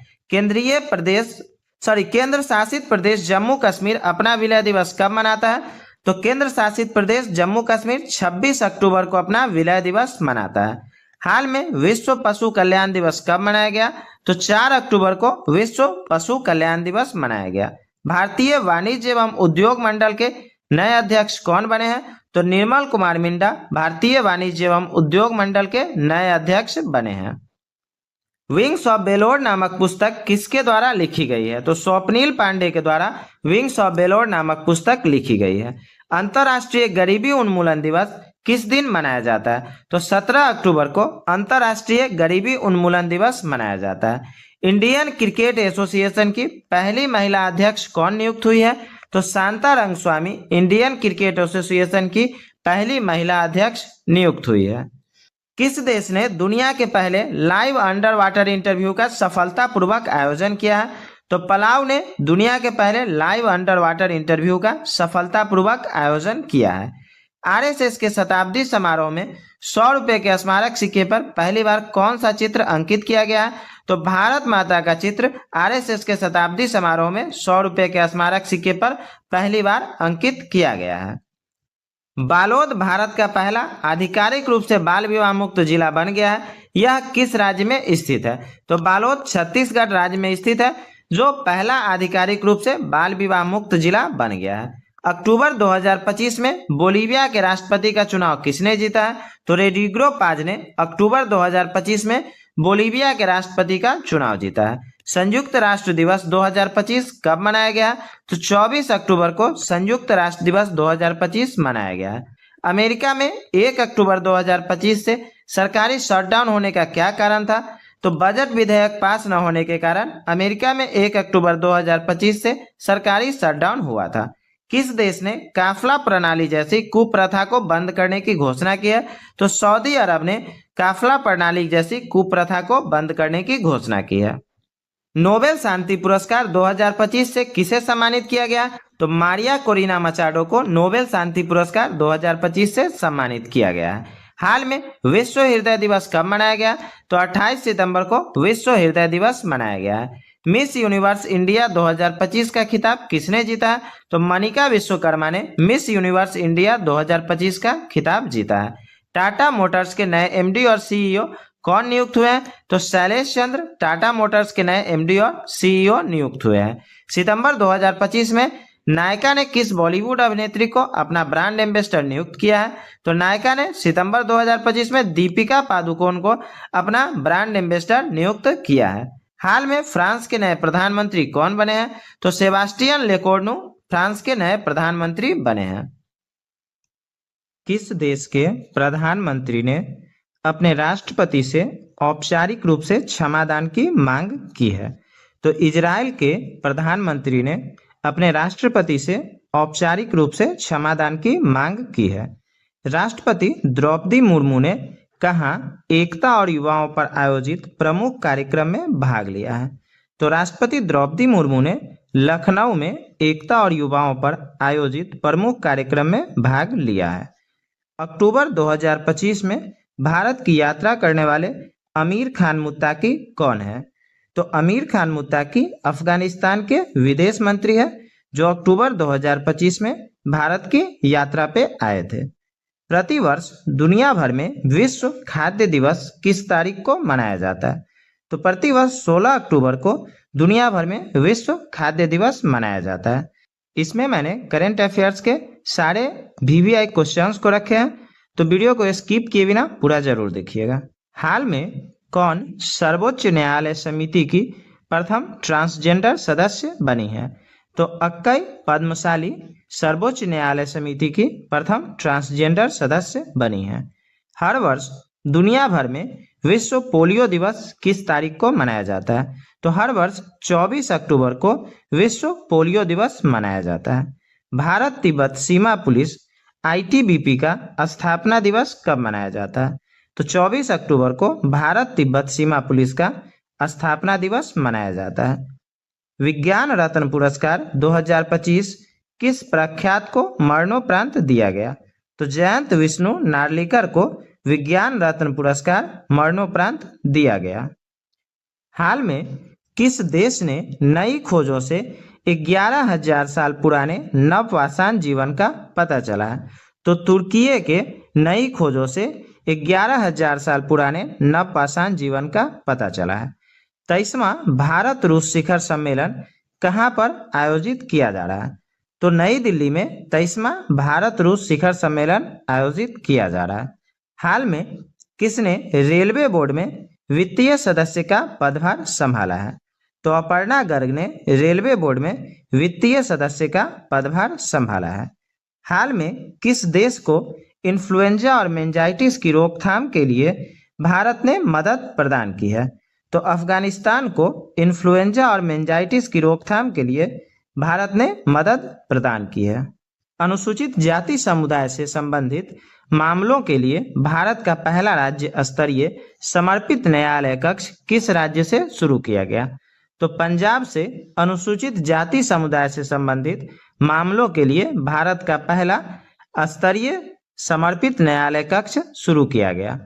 केंद्र शासित प्रदेश जम्मू कश्मीर अपना विलय दिवस कब मनाता है? तो केंद्र शासित प्रदेश जम्मू कश्मीर 26 अक्टूबर को अपना विलय दिवस मनाता है। हाल में विश्व पशु कल्याण दिवस कब मनाया गया? तो 4 अक्टूबर को विश्व पशु कल्याण दिवस मनाया गया। भारतीय वाणिज्य एवं उद्योग मंडल के नए अध्यक्ष कौन बने हैं? तो निर्मल कुमार मिंडा भारतीय वाणिज्य एवं उद्योग मंडल के नए अध्यक्ष बने हैं। विंग्स ऑफ बेलोर नामक पुस्तक किसके द्वारा लिखी गई है? तो स्वप्निल पांडे के द्वारा विंग्स ऑफ बेलोर नामक पुस्तक लिखी गई है। अंतर्राष्ट्रीय गरीबी उन्मूलन दिवस किस दिन मनाया जाता है? तो 17 अक्टूबर को अंतर्राष्ट्रीय गरीबी उन्मूलन दिवस मनाया जाता है। इंडियन क्रिकेट एसोसिएशन की पहली महिला अध्यक्ष कौन नियुक्त हुई है? तो Shanta Rangaswamy Indian cricket association की पहली महिला अध्यक्ष नियुक्त हुई है। किस देश ने दुनिया के पहले लाइव अंडर वाटर इंटरव्यू का सफलतापूर्वक आयोजन किया है? तो पलाव ने दुनिया के पहले लाइव अंडर वाटर इंटरव्यू का सफलतापूर्वक आयोजन किया है। आरएसएस के शताब्दी समारोह में 100 रुपए के स्मारक सिक्के पर पहली बार कौन सा चित्र अंकित किया गया है? तो भारत माता का चित्र आरएसएस के शताब्दी समारोह में 100 रुपए के स्मारक सिक्के पर पहली बार अंकित किया गया है। बालोद भारत का पहला आधिकारिक रूप से बाल विवाह मुक्त जिला बन गया है। यह किस राज्य में स्थित है? तो बालोद छत्तीसगढ़ राज्य में स्थित है जो पहला आधिकारिक रूप से बाल विवाह मुक्त जिला बन गया है। अक्टूबर 2025 में बोलीविया के राष्ट्रपति का चुनाव किसने जीता है? तो रोड्रिगो पाज ने अक्टूबर 2025 में बोलीविया के राष्ट्रपति का चुनाव जीता है। संयुक्त राष्ट्र दिवस 2025 कब मनाया गया? तो 24 अक्टूबर को संयुक्त राष्ट्र दिवस 2025 मनाया गया है। अमेरिका में 1 अक्टूबर 2025 से सरकारी शटडाउन होने का क्या कारण था? तो बजट विधेयक पास न होने के कारण अमेरिका में 1 अक्टूबर 2025 से सरकारी शटडाउन हुआ था। किस देश ने काफिला प्रणाली जैसी कुप्रथा को बंद करने की घोषणा की है? तो सऊदी अरब ने काफिला प्रणाली जैसी कुप्रथा को बंद करने की घोषणा की है। नोबेल शांति पुरस्कार 2025 से किसे सम्मानित किया गया? तो मारिया कोरिना मचाडो को नोबेल शांति पुरस्कार 2025 से सम्मानित किया गया है। हाल में विश्व हृदय दिवस कब मनाया गया? तो 28 सितंबर को विश्व हृदय दिवस मनाया गया है। मिस यूनिवर्स इंडिया 2025 का खिताब किसने जीता है? तो मनिका विश्वकर्मा ने मिस यूनिवर्स इंडिया 2025 का खिताब जीता है। टाटा मोटर्स के नए एमडी और सीईओ कौन नियुक्त हुए हैं? तो शैलेश चंद्र टाटा मोटर्स के नए एमडी और सीईओ नियुक्त हुए हैं। सितंबर 2025 में नायका ने किस बॉलीवुड अभिनेत्री को अपना ब्रांड एम्बेसडर नियुक्त किया है? तो नायका ने सितंबर 2025 में दीपिका पादुकोण को अपना ब्रांड एम्बेसडर नियुक्त किया है। हाल में फ्रांस के नए प्रधानमंत्री कौन बने हैं? तो सेबास्टियन लेकोर्नु फ्रांस के नए प्रधानमंत्री बने हैं। किस देश के प्रधानमंत्री ने अपने राष्ट्रपति से औपचारिक रूप से क्षमादान की मांग की है? तो इजराइल के प्रधानमंत्री ने अपने राष्ट्रपति से औपचारिक रूप से क्षमादान की मांग की है। राष्ट्रपति द्रौपदी मुर्मू ने कहाँ एकता और युवाओं पर आयोजित प्रमुख कार्यक्रम में भाग लिया है? तो राष्ट्रपति द्रौपदी मुर्मू ने लखनऊ में एकता और युवाओं पर आयोजित प्रमुख कार्यक्रम में भाग लिया है। अक्टूबर 2025 में भारत की यात्रा करने वाले आमिर खान मुत्ताकी कौन है? तो आमिर खान मुत्ताकी अफगानिस्तान के विदेश मंत्री है जो अक्टूबर 2025 में भारत की यात्रा पे आए थे। प्रतिवर्ष दुनिया भर में विश्व खाद्य दिवस किस तारीख को मनाया जाता है? तो प्रतिवर्ष 16 अक्टूबर को दुनिया भर में विश्व खाद्य दिवस मनाया जाता है। इसमें मैंने करंट अफेयर्स के सारे VVI क्वेश्चंस को रखे हैं, तो वीडियो को स्किप किए बिना पूरा जरूर देखिएगा। हाल में कौन सर्वोच्च न्यायालय समिति की प्रथम ट्रांसजेंडर सदस्य बनी है? तो अक्कई पद्मशाली सर्वोच्च न्यायालय समिति की प्रथम ट्रांसजेंडर सदस्य बनी है। हर वर्ष दुनिया भर में विश्व पोलियो दिवस किस तारीख को मनाया जाता है? तो हर वर्ष 24 अक्टूबर को विश्व पोलियो दिवस मनाया जाता है। भारत तिब्बत सीमा पुलिस ITBP का स्थापना दिवस कब मनाया जाता है? तो 24 अक्टूबर को भारत तिब्बत सीमा पुलिस का स्थापना दिवस मनाया जाता है। विज्ञान रत्न पुरस्कार 2025 किस प्रख्यात को मरणोपरांत दिया गया? तो जयंत विष्णु नार्लिकर को विज्ञान रत्न पुरस्कार मरणोपरांत दिया गया। हाल में किस देश ने नई खोजों से 11,000 साल पुराने नवपाषाण जीवन का पता चला है? तो तुर्की के नई खोजों से 11,000 साल पुराने नवपाषाण जीवन का पता चला है। 23वां भारत रूस शिखर सम्मेलन कहाँ पर आयोजित किया जा रहा है? तो नई दिल्ली में 23वां भारत रूस शिखर सम्मेलन आयोजित किया जा रहा है। हाल में किसने रेलवे बोर्ड में वित्तीय सदस्य का पदभार संभाला है? तो अपर्णा गर्ग ने रेलवे बोर्ड में वित्तीय सदस्य का पदभार संभाला है। हाल में किस देश को इन्फ्लुएंजा और मेनिंजाइटिस की रोकथाम के लिए भारत ने मदद प्रदान की है? तो अफगानिस्तान को इन्फ्लुएंजा और मेनिंजाइटिस की रोकथाम के लिए भारत ने मदद प्रदान की है। अनुसूचित जाति समुदाय से संबंधित मामलों के लिए भारत का पहला राज्य स्तरीय समर्पित न्यायालय कक्ष किस राज्य से शुरू किया गया? तो पंजाब से अनुसूचित जाति समुदाय से संबंधित मामलों के लिए भारत का पहला स्तरीय समर्पित न्यायालय कक्ष शुरू किया गया।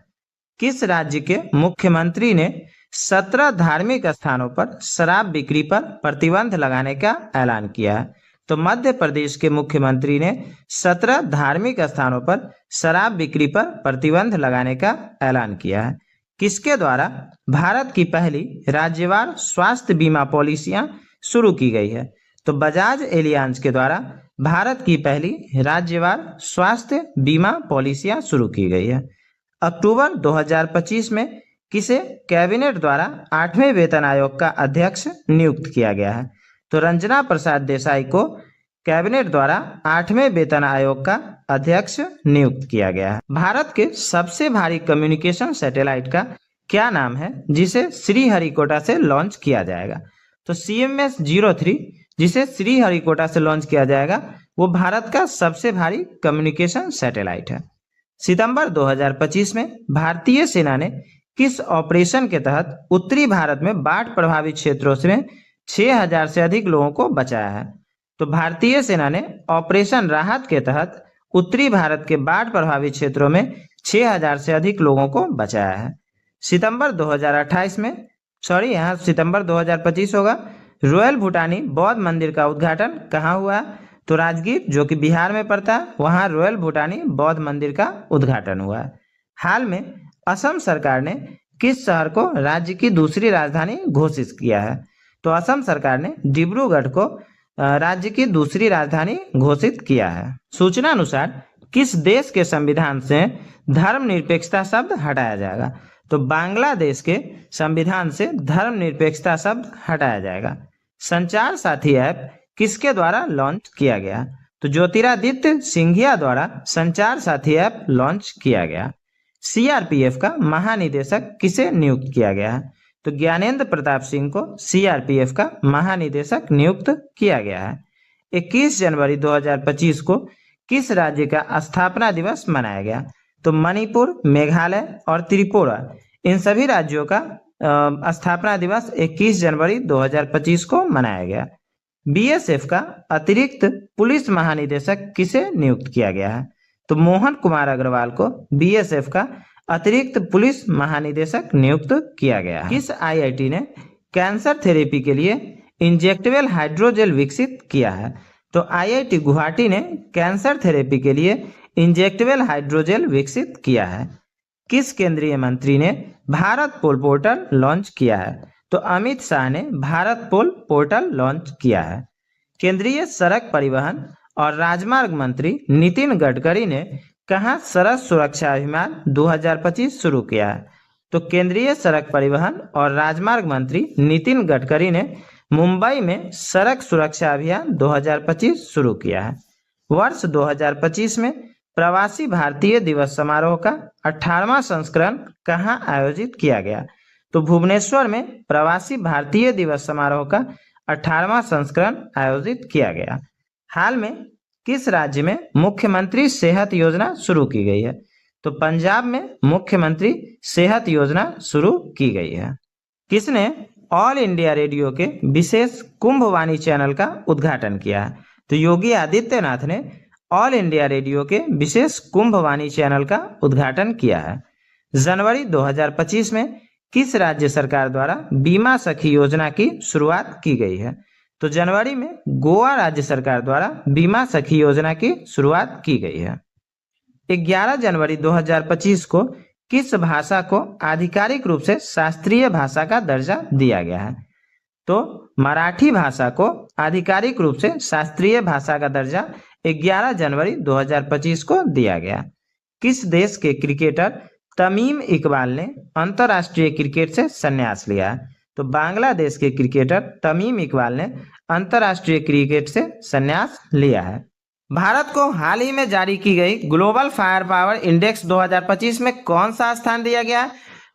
किस राज्य के मुख्यमंत्री ने 17 धार्मिक स्थानों पर शराब बिक्री पर प्रतिबंध लगाने का ऐलान किया है? तो मध्य प्रदेश के मुख्यमंत्री ने 17 धार्मिक स्थानों पर शराब बिक्री पर प्रतिबंध लगाने का ऐलान किया है। किसके द्वारा भारत की पहली राज्यवार स्वास्थ्य बीमा पॉलिसियां शुरू की गई है? तो बजाज एलियांज के द्वारा भारत की पहली राज्यवार स्वास्थ्य बीमा पॉलिसियां शुरू की गई है। अक्टूबर 2025 में किसे कैबिनेट द्वारा 8वें वेतन आयोग का अध्यक्ष नियुक्त किया गया है? तो रंजना प्रसाद देसाई को कैबिनेट द्वारा 8वें वेतन आयोग का अध्यक्ष नियुक्त किया गया है। भारत के सबसे भारी कम्युनिकेशन सैटेलाइट का क्या नाम है जिसे श्रीहरिकोटा से लॉन्च किया जाएगा? तो CMS-03 जिसे श्रीहरिकोटा से लॉन्च किया जाएगा वो भारत का सबसे भारी कम्युनिकेशन सैटेलाइट है। सितंबर 2025 में भारतीय सेना ने किस ऑपरेशन के तहत उत्तरी भारत में बाढ़ प्रभावित क्षेत्रों में 6,000 से अधिक लोगों को बचाया है? तो भारतीय सेना ने ऑपरेशन राहत के तहत उत्तरी भारत के बाढ़ प्रभावित क्षेत्रों में 6,000 से अधिक लोगों को बचाया है। सितंबर 2028 में यहाँ सितंबर 2025 होगा। रॉयल भूटानी बौद्ध मंदिर का उद्घाटन कहाँ हुआ? तो राजगीर जो कि बिहार में पड़ता है वहाँ रॉयल भूटानी बौद्ध मंदिर का उद्घाटन हुआ है। हाल में असम सरकार ने किस शहर को राज्य की दूसरी राजधानी घोषित किया है? तो असम सरकार ने डिब्रूगढ़ को राज्य की दूसरी राजधानी घोषित किया है। सूचना अनुसार किस देश के संविधान से धर्मनिरपेक्षता शब्द हटाया जाएगा? तो बांग्लादेश के संविधान से धर्मनिरपेक्षता शब्द हटाया जाएगा। संचार साथी ऐप किसके द्वारा लॉन्च किया गया? तो ज्योतिरादित्य सिंधिया द्वारा संचार साथी ऐप लॉन्च किया गया। सीआरपीएफ का महानिदेशक किसे नियुक्त किया गया है? तो ज्ञानेंद्र प्रताप सिंह को सीआरपीएफ का महानिदेशक नियुक्त किया गया है। 21 जनवरी 2025 को किस राज्य का स्थापना दिवस मनाया गया? तो मणिपुर, मेघालय और त्रिपुरा, इन सभी राज्यों का स्थापना दिवस 21 जनवरी 2025 को मनाया गया। बीएसएफ का अतिरिक्त पुलिस महानिदेशक किसे नियुक्त किया गया है? तो मोहन कुमार अग्रवाल को बीएसएफ का अतिरिक्त पुलिस महानिदेशक नियुक्त किया गया है। किस आईआईटी ने कैंसर थेरेपी के लिए इंजेक्टेबल हाइड्रोजेल विकसित किया है? तो आईआईटी गुवाहाटी ने कैंसर थेरेपी के लिए इंजेक्टेबल हाइड्रोजेल विकसित किया है। किस केंद्रीय मंत्री ने भारत पोल पोर्टल लॉन्च किया है? तो अमित शाह ने भारत पोल पोर्टल लॉन्च किया है। केंद्रीय सड़क परिवहन और राजमार्ग मंत्री नितिन गडकरी ने कहाँ सड़क सुरक्षा अभियान 2025 शुरू किया है? तो केंद्रीय सड़क परिवहन और राजमार्ग मंत्री नितिन गडकरी ने मुंबई में सड़क सुरक्षा अभियान 2025 शुरू किया है। वर्ष 2025 में प्रवासी भारतीय दिवस समारोह का 18वां संस्करण कहाँ आयोजित किया गया? तो भुवनेश्वर में प्रवासी भारतीय दिवस समारोह का 18वां संस्करण आयोजित किया गया। हाल में किस राज्य में मुख्यमंत्री सेहत योजना शुरू की गई है? तो पंजाब में मुख्यमंत्री सेहत योजना शुरू की गई है। किसने ऑल इंडिया रेडियो के विशेष कुंभवाणी चैनल का उद्घाटन किया है? तो योगी आदित्यनाथ ने ऑल इंडिया रेडियो के विशेष कुंभवाणी चैनल का उद्घाटन किया है। जनवरी 2025 में किस राज्य सरकार द्वारा बीमा सखी योजना की शुरुआत की गई है? तो जनवरी में गोवा राज्य सरकार द्वारा बीमा सखी योजना की शुरुआत की गई है। 11 जनवरी 2025 को किस भाषा को आधिकारिक रूप से शास्त्रीय भाषा का दर्जा दिया गया है? तो मराठी भाषा को आधिकारिक रूप से शास्त्रीय भाषा का दर्जा 11 जनवरी 2025 को दिया गया। किस देश के क्रिकेटर तमीम इकबाल ने अंतर्राष्ट्रीय क्रिकेट से संन्यास लिया है? तो बांग्लादेश के क्रिकेटर तमीम इकबाल ने अंतर्राष्ट्रीय क्रिकेट से संन्यास लिया है। भारत को हाल ही में जारी की गई ग्लोबल फायर पावर इंडेक्स 2025 में कौन सा स्थान दिया गया?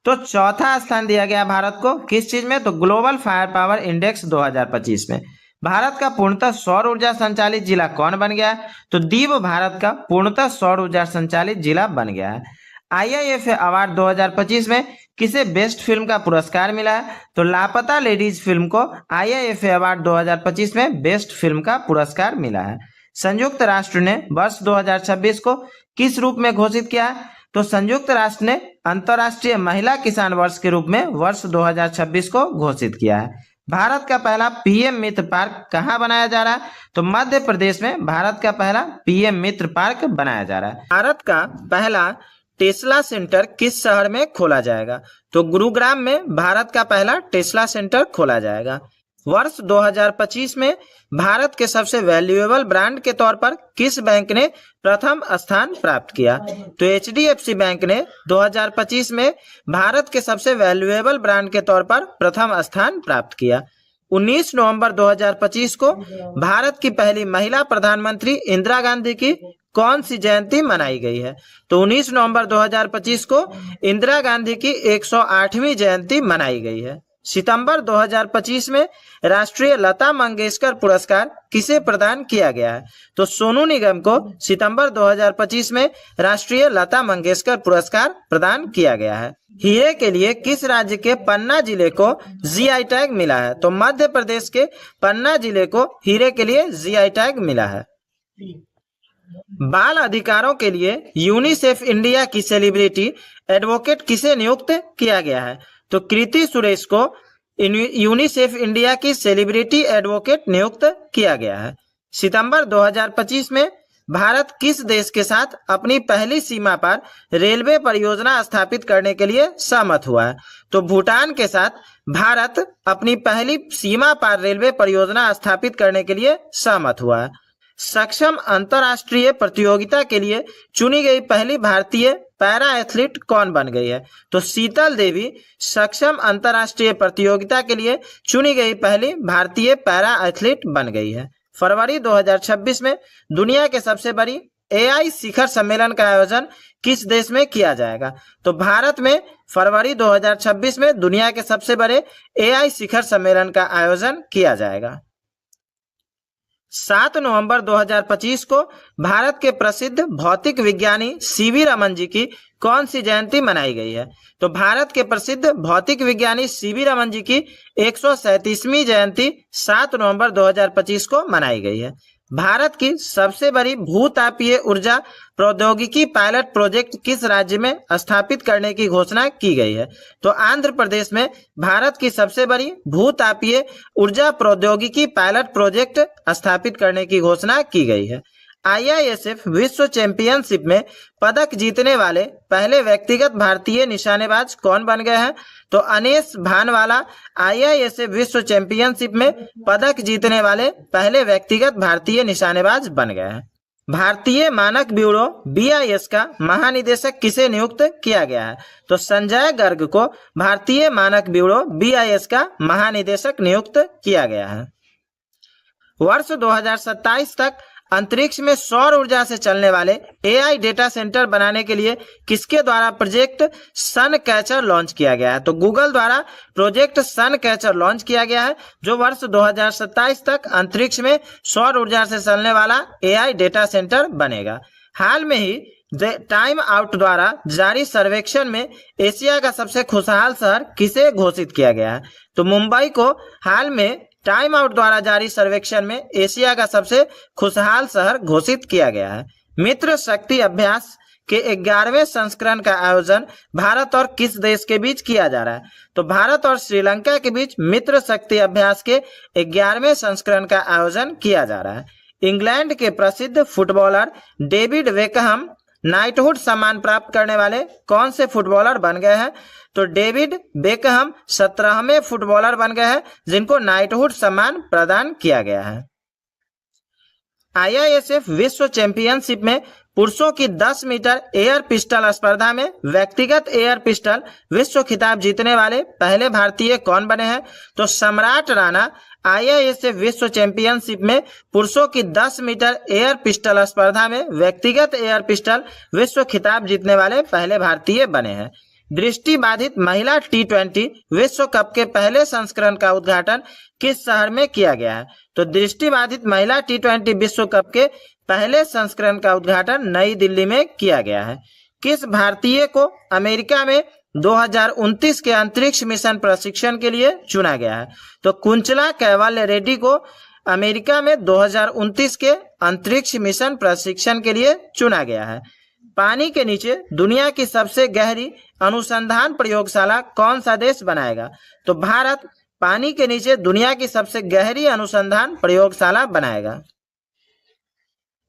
तो चौथा स्थान दिया गया भारत को। किस चीज में? तो ग्लोबल फायर पावर इंडेक्स 2025 में। भारत का पूर्णतः सौर ऊर्जा संचालित जिला कौन बन गया है? तो दीव भारत का पूर्णतः सौर ऊर्जा संचालित जिला बन गया है। आईआईएफए अवार्ड 2025 में किसे बेस्ट फिल्म का पुरस्कार मिला है? तो लापता लेडीज फिल्म को आईआईएफए अवार्ड 2025 में बेस्ट फिल्म का पुरस्कार मिला है। संयुक्त राष्ट्र ने वर्ष 2026 को किस रूप में घोषित किया है? तो संयुक्त राष्ट्र ने अंतर्राष्ट्रीय महिला किसान वर्ष के रूप में वर्ष 2026 को घोषित किया है। भारत का पहला पीएम मित्र पार्क कहाँ बनाया जा रहा है? तो मध्य प्रदेश में भारत का पहला पीएम मित्र पार्क बनाया जा रहा है। भारत का पहला टेस्ला सेंटर किस शहर में खोला जाएगा? तो गुरुग्राम में भारत का पहला टेस्ला सेंटर खोला जाएगा। वर्ष 2025 में भारत के सबसे वैल्यूएबल ब्रांड के तौर पर किस बैंक ने प्रथम स्थान प्राप्त किया? तो एचडीएफसी बैंक ने 2025 में भारत के सबसे वैल्यूएबल ब्रांड के तौर पर प्रथम स्थान प्राप्त किया। 19 नवंबर 2025 को भारत की पहली महिला प्रधानमंत्री इंदिरा गांधी की कौन सी जयंती मनाई गई है? तो 19 नवंबर 2025 को इंदिरा गांधी की 108वीं जयंती मनाई गई है। सितंबर 2025 में राष्ट्रीय लता मंगेशकर पुरस्कार किसे प्रदान किया गया है? तो सोनू निगम को सितंबर 2025 में राष्ट्रीय लता मंगेशकर पुरस्कार प्रदान किया गया है। हीरे के लिए किस राज्य के पन्ना जिले को जीआई टैग मिला है? तो मध्य प्रदेश के पन्ना जिले को हीरे के लिए जीआई टैग मिला है। बाल अधिकारों के लिए यूनिसेफ इंडिया की सेलिब्रिटी एडवोकेट किसे नियुक्त किया गया है? तो कृति सुरेश को यूनिसेफ इंडिया की सेलिब्रिटी एडवोकेट नियुक्त किया गया है। सितंबर 2025 में भारत किस देश के साथ अपनी पहली सीमा पार रेलवे परियोजना स्थापित करने के लिए सहमत हुआ है? तो भूटान के साथ भारत अपनी पहली सीमा पार रेलवे परियोजना स्थापित करने के लिए सहमत हुआ है। सक्षम अंतर्राष्ट्रीय प्रतियोगिता के लिए चुनी गई पहली भारतीय पैरा एथलीट कौन बन गई है? तो शीतल देवी सक्षम अंतर्राष्ट्रीय प्रतियोगिता के लिए चुनी गई पहली भारतीय पैरा एथलीट बन गई है। फरवरी 2026 में दुनिया के सबसे बड़ी AI शिखर सम्मेलन का आयोजन किस देश में किया जाएगा? तो भारत में फरवरी 2026 में दुनिया के सबसे बड़े AI शिखर सम्मेलन का आयोजन किया जाएगा। 7 नवंबर 2025 को भारत के प्रसिद्ध भौतिक विज्ञानी सीवी रमन जी की कौन सी जयंती मनाई गई है? तो भारत के प्रसिद्ध भौतिक विज्ञानी सीवी रमन जी की 137वीं जयंती 7 नवंबर 2025 को मनाई गई है। भारत की सबसे बड़ी भूतापीय ऊर्जा प्रौद्योगिकी पायलट प्रोजेक्ट किस राज्य में स्थापित करने की घोषणा की गई है? तो आंध्र प्रदेश में भारत की सबसे बड़ी भूतापीय ऊर्जा प्रौद्योगिकी पायलट प्रोजेक्ट स्थापित करने की घोषणा की गई है। IISF विश्व चैंपियनशिप में पदक जीतने वाले पहले व्यक्तिगत भारतीय निशानेबाज कौन बन गए हैं? तो अनेश भानवाला IISF विश्व चैंपियनशिप में पदक जीतने वाले पहले व्यक्तिगत भारतीय निशानेबाज बन गए हैं। भारतीय मानक ब्यूरो BIS का महानिदेशक किसे नियुक्त किया गया है? तो संजय गर्ग को भारतीय मानक ब्यूरो BIS का महानिदेशक नियुक्त किया गया है। वर्ष 2027 तक अंतरिक्ष में सौर ऊर्जा से चलने वाले AI डेटा सेंटर बनाने के लिए किसके द्वारा प्रोजेक्ट सन कैचर लॉन्च किया गया है? तो गूगल द्वारा प्रोजेक्ट सन कैचर लॉन्च किया गया है, जो वर्ष 2027 तक अंतरिक्ष में सौर ऊर्जा से चलने वाला AI डेटा सेंटर बनेगा। हाल में ही टाइम आउट द्वारा जारी सर्वेक्षण में एशिया का सबसे खुशहाल शहर किसे घोषित किया गया है? तो मुंबई को हाल में टाइम आउट द्वारा जारी सर्वेक्षण में एशिया का सबसे खुशहाल शहर घोषित किया गया है। मित्र शक्ति अभ्यास के 11वें संस्करण का आयोजन भारत और किस देश के बीच किया जा रहा है? तो भारत और श्रीलंका के बीच मित्र शक्ति अभ्यास के 11वें संस्करण का आयोजन किया जा रहा है। इंग्लैंड के प्रसिद्ध फुटबॉलर डेविड बेकहम नाइटहुड सम्मान प्राप्त करने वाले कौन से फुटबॉलर बन गए हैं? तो डेविड बेकहम 17वें फुटबॉलर बन गए हैं जिनको नाइटहुड सम्मान प्रदान किया गया है। IISF विश्व चैंपियनशिप में पुरुषों की 10 मीटर एयर पिस्टल स्पर्धा में व्यक्तिगत एयर पिस्टल विश्व खिताब जीतने वाले पहले भारतीय कौन बने हैं? तो सम्राट राणा IISF विश्व चैंपियनशिप में पुरुषों की 10 मीटर एयर पिस्टल स्पर्धा में व्यक्तिगत एयर पिस्टल विश्व खिताब जीतने वाले पहले भारतीय बने हैं। दृष्टिबाधित महिला T20 विश्व कप के पहले संस्करण का उद्घाटन किस शहर में किया गया है? तो दृष्टिबाधित महिला T20 विश्व कप के पहले संस्करण का उद्घाटन नई दिल्ली में किया गया है। किस भारतीय को अमेरिका में 2029 के अंतरिक्ष मिशन प्रशिक्षण के लिए चुना गया है? तो कुंचला कैवाल्य रेड्डी को अमेरिका में 2029 के अंतरिक्ष मिशन प्रशिक्षण के लिए चुना गया है। पानी के नीचे दुनिया की सबसे गहरी अनुसंधान प्रयोगशाला कौन सा देश बनाएगा? तो भारत पानी के नीचे दुनिया की सबसे गहरी अनुसंधान प्रयोगशाला बनाएगा।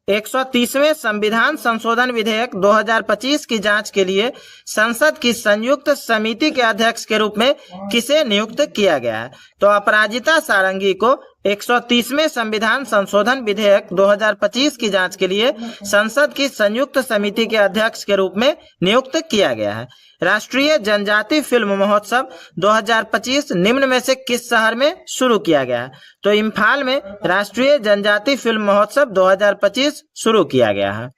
130वें संविधान संशोधन विधेयक 2025 की जांच के लिए संसद की संयुक्त समिति के अध्यक्ष के रूप में किसे नियुक्त किया गया है? तो अपराजिता सारंगी को 130वें संविधान संशोधन विधेयक 2025 की जांच के लिए संसद की संयुक्त समिति के अध्यक्ष के रूप में नियुक्त किया गया है। राष्ट्रीय जनजाति फिल्म महोत्सव 2025 निम्न में से किस शहर में शुरू किया गया है? तो इम्फाल में राष्ट्रीय जनजाति फिल्म महोत्सव 2025 शुरू किया गया है।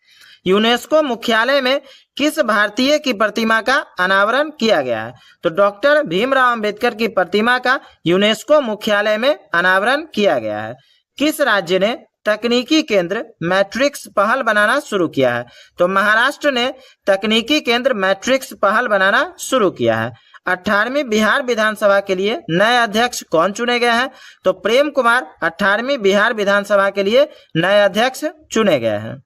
यूनेस्को मुख्यालय में किस भारतीय की प्रतिमा का अनावरण किया गया है? तो डॉक्टर भीमराव अंबेडकर की प्रतिमा का यूनेस्को मुख्यालय में अनावरण किया गया है। किस राज्य ने तकनीकी केंद्र मैट्रिक्स पहल बनाना शुरू किया है? तो महाराष्ट्र ने तकनीकी केंद्र मैट्रिक्स पहल बनाना शुरू किया है। 18वीं बिहार विधानसभा के लिए नए अध्यक्ष कौन चुने गए हैं? तो प्रेम कुमार 18वीं बिहार विधानसभा के लिए नए अध्यक्ष चुने गए हैं।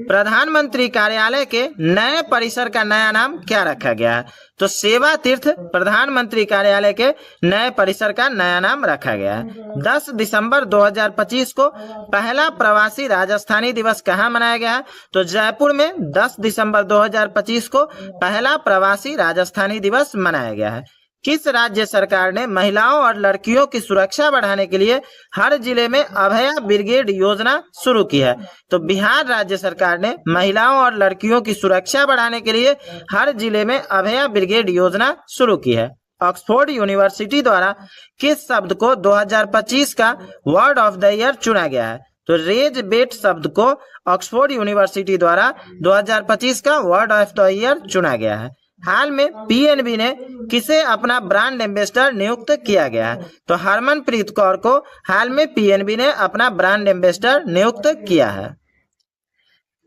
प्रधानमंत्री कार्यालय के नए परिसर का नया नाम क्या रखा गया है? तो सेवा तीर्थ प्रधानमंत्री कार्यालय के नए परिसर का नया नाम रखा गया है। 10 दिसंबर 2025 को पहला प्रवासी राजस्थानी दिवस कहाँ मनाया गया है? तो जयपुर में 10 दिसंबर 2025 को पहला प्रवासी राजस्थानी दिवस मनाया गया है। किस राज्य सरकार ने महिलाओं और लड़कियों की सुरक्षा बढ़ाने के लिए हर जिले में अभया ब्रिगेड योजना शुरू की है? तो बिहार राज्य सरकार ने महिलाओं और लड़कियों की सुरक्षा बढ़ाने के लिए हर जिले में अभया ब्रिगेड योजना शुरू की है। ऑक्सफोर्ड यूनिवर्सिटी द्वारा किस शब्द को 2025 का वर्ड ऑफ द ईयर चुना गया है? तो रेज बेट शब्द को ऑक्सफोर्ड यूनिवर्सिटी द्वारा 2025 का वर्ड ऑफ द ईयर चुना गया है। हाल में पीएनबी ने किसे अपना ब्रांड एम्बेसडर नियुक्त किया गया है? तो हरमनप्रीत कौर को हाल में पीएनबी ने अपना ब्रांड एम्बेसडर नियुक्त किया है।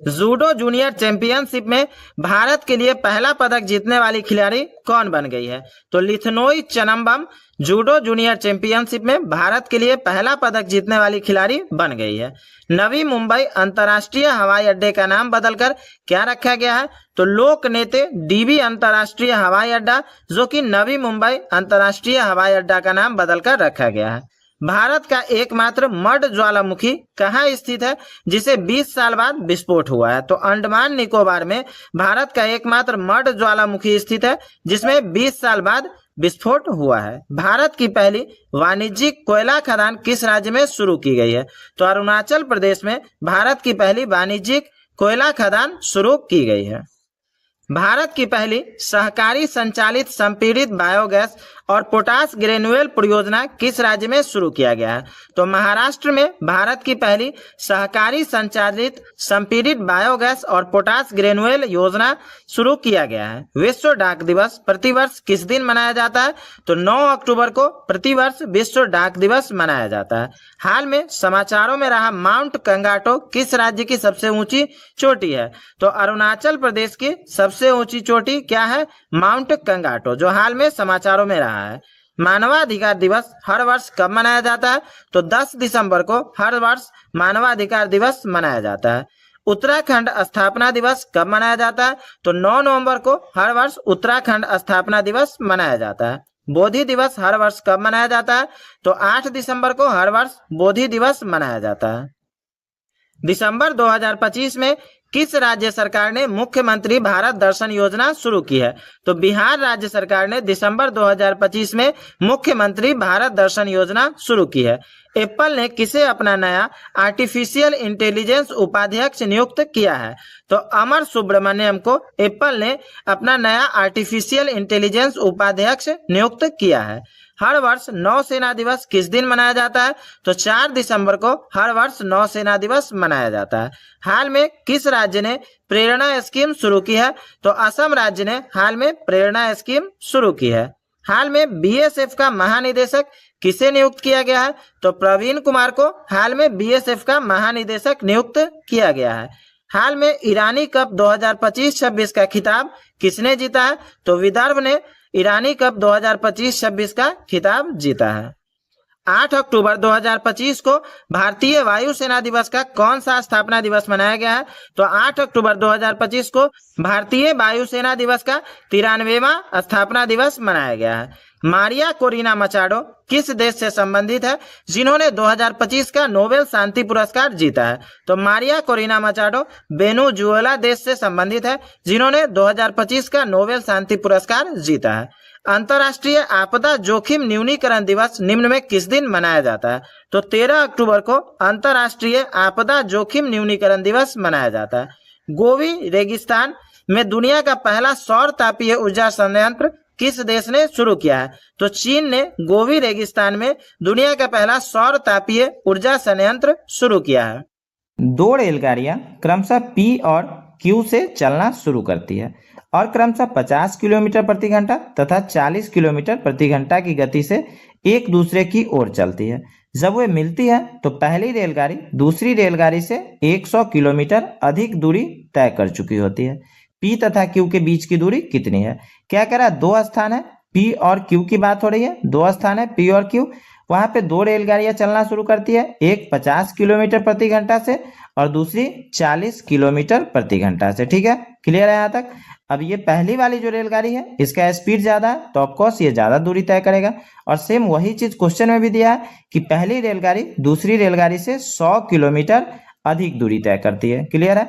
जूडो जूनियर चैंपियनशिप में भारत के लिए पहला पदक जीतने वाली खिलाड़ी कौन बन गई है? तो लिथनोई चनम्बम जूडो जूनियर चैंपियनशिप में भारत के लिए पहला पदक जीतने वाली खिलाड़ी बन गई है। नवी मुंबई अंतर्राष्ट्रीय हवाई अड्डे का नाम बदलकर क्या रखा गया है? तो लोक नेते डीबी अंतर्राष्ट्रीय हवाई अड्डा, जो कि नवी मुंबई अंतर्राष्ट्रीय हवाई अड्डा का नाम बदलकर रखा गया है। भारत का एकमात्र मड ज्वालामुखी कहाँ स्थित है जिसे 20 साल बाद विस्फोट हुआ है? तो अंडमान निकोबार में भारत का एकमात्र मड ज्वालामुखी स्थित है जिसमें 20 साल बाद विस्फोट हुआ है। भारत की पहली वाणिज्यिक कोयला खदान किस राज्य में शुरू की गई है? तो अरुणाचल प्रदेश में भारत की पहली वाणिज्यिक कोयला खदान शुरू की गई है। भारत की पहली सहकारी संचालित संपीड़ित बायोगैस और पोटास ग्रेन्युअल परियोजना किस राज्य में शुरू किया गया है? तो महाराष्ट्र में भारत की पहली सहकारी संचालित संपीड़ित बायोगैस और पोटास ग्रेन्युअल योजना शुरू किया गया है। विश्व डाक दिवस प्रतिवर्ष किस दिन मनाया जाता है? तो 9 अक्टूबर को प्रतिवर्ष विश्व डाक दिवस मनाया जाता है। हाल में समाचारों में रहा माउंट कंगाटो किस राज्य की सबसे ऊंची चोटी है? तो अरुणाचल प्रदेश की सबसे ऊंची चोटी क्या है? माउंट कंगाटो, जो हाल में समाचारों में रहा है। मानवाधिकार दिवस हर वर्ष कब मनाया जाता है? तो 10 दिसंबर को हर वर्ष मानवाधिकार दिवस मनाया जाता है। उत्तराखंड स्थापना दिवस कब मनाया जाता है? तो 9 नवंबर को हर वर्ष उत्तराखंड स्थापना दिवस मनाया जाता है। बोधि दिवस हर वर्ष कब मनाया जाता है? तो 8 दिसंबर को हर वर्ष बोधि दिवस मनाया जाता है। दिसंबर 2025 में किस राज्य सरकार ने मुख्यमंत्री भारत दर्शन योजना शुरू की है? तो बिहार राज्य सरकार ने दिसंबर 2025 में मुख्यमंत्री भारत दर्शन योजना शुरू की है। एप्पल ने किसे अपना नया आर्टिफिशियल इंटेलिजेंस उपाध्यक्ष नियुक्त किया है? तो अमर सुब्रमण्यम को एप्पल ने अपना नया आर्टिफिशियल इंटेलिजेंस उपाध्यक्ष नियुक्त किया है। हर वर्ष नौसेना दिवस किस दिन मनाया जाता है? तो 4 दिसंबर को हर वर्ष नौसेना दिवस मनाया जाता है। हाल में किस राज्य ने प्रेरणा स्कीम शुरू की है? तो असम राज्य ने हाल में प्रेरणा स्कीम शुरू की है। हाल में बीएसएफ का महानिदेशक किसे नियुक्त किया गया है? तो प्रवीण कुमार को हाल में बीएसएफ का महानिदेशक नियुक्त किया गया है। हाल में ईरानी कप 2025-26 का खिताब किसने जीता है? तो विदर्भ ने ईरानी कप 2025-26 का खिताब जीता है। 8 अक्टूबर 2025 को भारतीय वायुसेना दिवस का कौन सा स्थापना दिवस मनाया गया है? तो 8 अक्टूबर 2025 को भारतीय वायुसेना दिवस का 93वां स्थापना दिवस मनाया गया है। मारिया कोरिना मचाडो किस देश से संबंधित है जिन्होंने 2025 का नोबेल शांति पुरस्कार जीता है? तो मारिया कोरिना मचाडो वेनेजुएला देश से संबंधित है जिन्होंने 2025 का नोबेल शांति पुरस्कार जीता है। अंतर्राष्ट्रीय आपदा जोखिम न्यूनीकरण दिवस निम्न में किस दिन मनाया जाता है? तो 13 अक्टूबर को अंतर्राष्ट्रीय आपदा जोखिम न्यूनीकरण दिवस मनाया जाता है। गोवी रेगिस्तान में दुनिया का पहला सौर तापीय ऊर्जा संयंत्र किस देश ने शुरू किया है? तो चीन ने गोवी रेगिस्तान में दुनिया का पहला सौर तापीय ऊर्जा संयंत्र शुरू किया है। 2 रेलगाड़ियां क्रमशः पी और क्यू से चलना शुरू करती है और क्रमशः 50 किलोमीटर प्रति घंटा तथा 40 किलोमीटर प्रति घंटा की गति से एक दूसरे की ओर चलती है। जब वे मिलती है तो पहली रेलगाड़ी दूसरी रेलगाड़ी से 100 किलोमीटर अधिक दूरी तय कर चुकी होती है। पी तथा क्यू के बीच की दूरी कितनी है? क्या कह रहा है? 2 स्थान है, पी और क्यू की बात हो रही है। 2 स्थान है पी और क्यू, वहां पे 2 रेलगाड़ियां चलना शुरू करती है, एक 50 किलोमीटर प्रति घंटा से और दूसरी 40 किलोमीटर प्रति घंटा से। ठीक है, क्लियर है यहाँ तक? अब ये पहली वाली जो रेलगाड़ी है इसका स्पीड ज्यादा है तो ऑफकोर्स ये ज्यादा दूरी तय करेगा। और सेम वही चीज क्वेश्चन में भी दिया है कि पहली रेलगाड़ी दूसरी रेलगाड़ी से 100 किलोमीटर अधिक दूरी तय करती है। क्लियर है?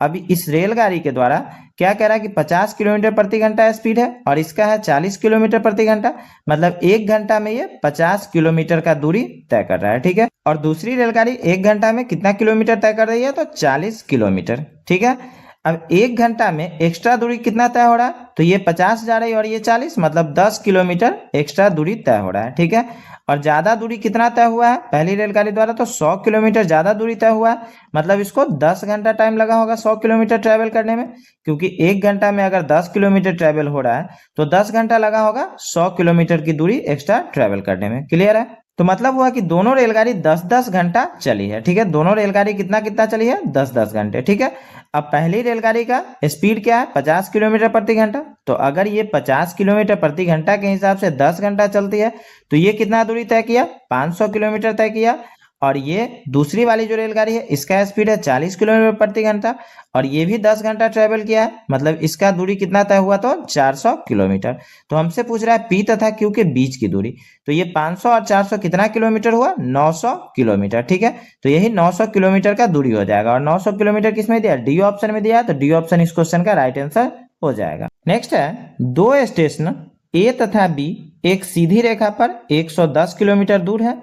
अभी इस रेलगाड़ी के द्वारा क्या कह रहा है कि 50 किलोमीटर प्रति घंटा स्पीड है और इसका है 40 किलोमीटर प्रति घंटा, मतलब 1 घंटा में ये 50 किलोमीटर का दूरी तय कर रहा है। ठीक है, और दूसरी रेलगाड़ी 1 घंटा में कितना किलोमीटर तय कर रही है? तो 40 किलोमीटर। ठीक है, अब 1 घंटा में एक्स्ट्रा दूरी कितना तय हो रहा है, तो ये 50 जा रही है और ये 40, मतलब 10 किलोमीटर एक्स्ट्रा दूरी तय हो रहा है, ठीक है। और ज्यादा दूरी कितना तय हुआ है पहली रेलगाड़ी द्वारा, तो 100 किलोमीटर ज्यादा दूरी तय हुआ है, मतलब इसको 10 घंटा टाइम लगा होगा 100 किलोमीटर ट्रेवल करने में, क्योंकि 1 घंटा में अगर 10 किलोमीटर ट्रेवल हो रहा है तो 10 घंटा लगा होगा 100 किलोमीटर की दूरी एक्स्ट्रा ट्रेवल करने में। क्लियर है? तो मतलब हुआ कि दोनों रेलगाड़ी 10-10 घंटा चली है, ठीक है। दोनों रेलगाड़ी कितना कितना चली है, 10-10 घंटे, ठीक है। अब पहली रेलगाड़ी का स्पीड क्या है, 50 किलोमीटर प्रति घंटा। तो अगर ये 50 किलोमीटर प्रति घंटा के हिसाब से 10 घंटा चलती है तो ये कितना दूरी तय किया, 500 किलोमीटर तय किया। और ये दूसरी वाली जो रेलगाड़ी है इसका स्पीड है 40 किलोमीटर प्रति घंटा और ये भी 10 घंटा ट्रेवल किया है, मतलब इसका दूरी कितना तय हुआ, तो 400 किलोमीटर। तो हमसे पूछ रहा है पी तथा क्यू के बीच की दूरी, तो ये 500 और 400 कितना किलोमीटर हुआ, 900 किलोमीटर, ठीक है। तो यही 900 किलोमीटर का दूरी हो जाएगा। और 900 किलोमीटर किसमें दिया, डी ऑप्शन में दिया है, तो डी ऑप्शन इस क्वेश्चन का राइट आंसर हो जाएगा। नेक्स्ट है, दो स्टेशन ए तथा बी एक सीधी रेखा पर 110 किलोमीटर दूर है।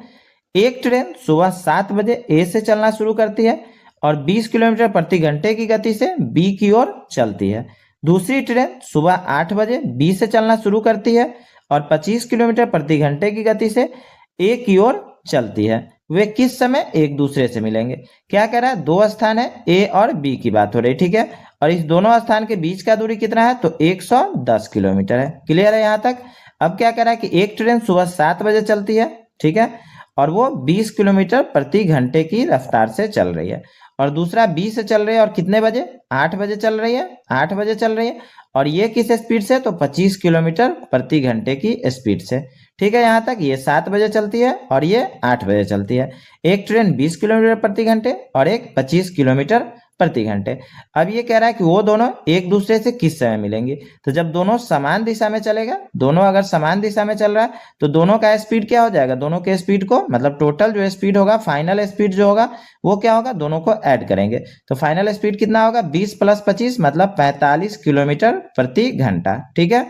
एक ट्रेन सुबह 7 बजे ए से चलना शुरू करती है और 20 किलोमीटर प्रति घंटे की गति से बी की ओर चलती है। दूसरी ट्रेन सुबह 8 बजे बी से चलना शुरू करती है और 25 किलोमीटर प्रति घंटे की गति से ए की ओर चलती है। वे किस समय एक दूसरे से मिलेंगे? क्या कह रहा है, दो स्थान है ए और बी की बात हो रही, ठीक है। और इस दोनों स्थान के बीच का दूरी कितना है, तो 110 किलोमीटर है। क्लियर है यहाँ तक? अब क्या कह रहा है कि एक ट्रेन सुबह 7 बजे चलती है, ठीक है, और वो 20 किलोमीटर प्रति घंटे की रफ्तार से चल रही है, और दूसरा बी से चल रही है और कितने बजे, 8 बजे चल रही है, 8 बजे चल रही है, और ये किस स्पीड से, तो 25 किलोमीटर प्रति घंटे की स्पीड से, ठीक है। यहाँ तक ये 7 बजे चलती है और ये 8 बजे चलती है। एक ट्रेन 20 किलोमीटर प्रति घंटे और एक 25 किलोमीटर प्रति घंटे। अब ये कह रहा है कि वो दोनों एक दूसरे से किस समय मिलेंगे, तो जब दोनों समान दिशा में चलेगा, दोनों अगर समान दिशा में चल रहा है तो दोनों का स्पीड क्या हो जाएगा, दोनों के स्पीड को, मतलब टोटल जो स्पीड होगा, फाइनल स्पीड जो होगा वो क्या होगा, दोनों को ऐड करेंगे तो फाइनल स्पीड कितना होगा, 20 + 25 मतलब 45 किलोमीटर प्रति घंटा, ठीक है।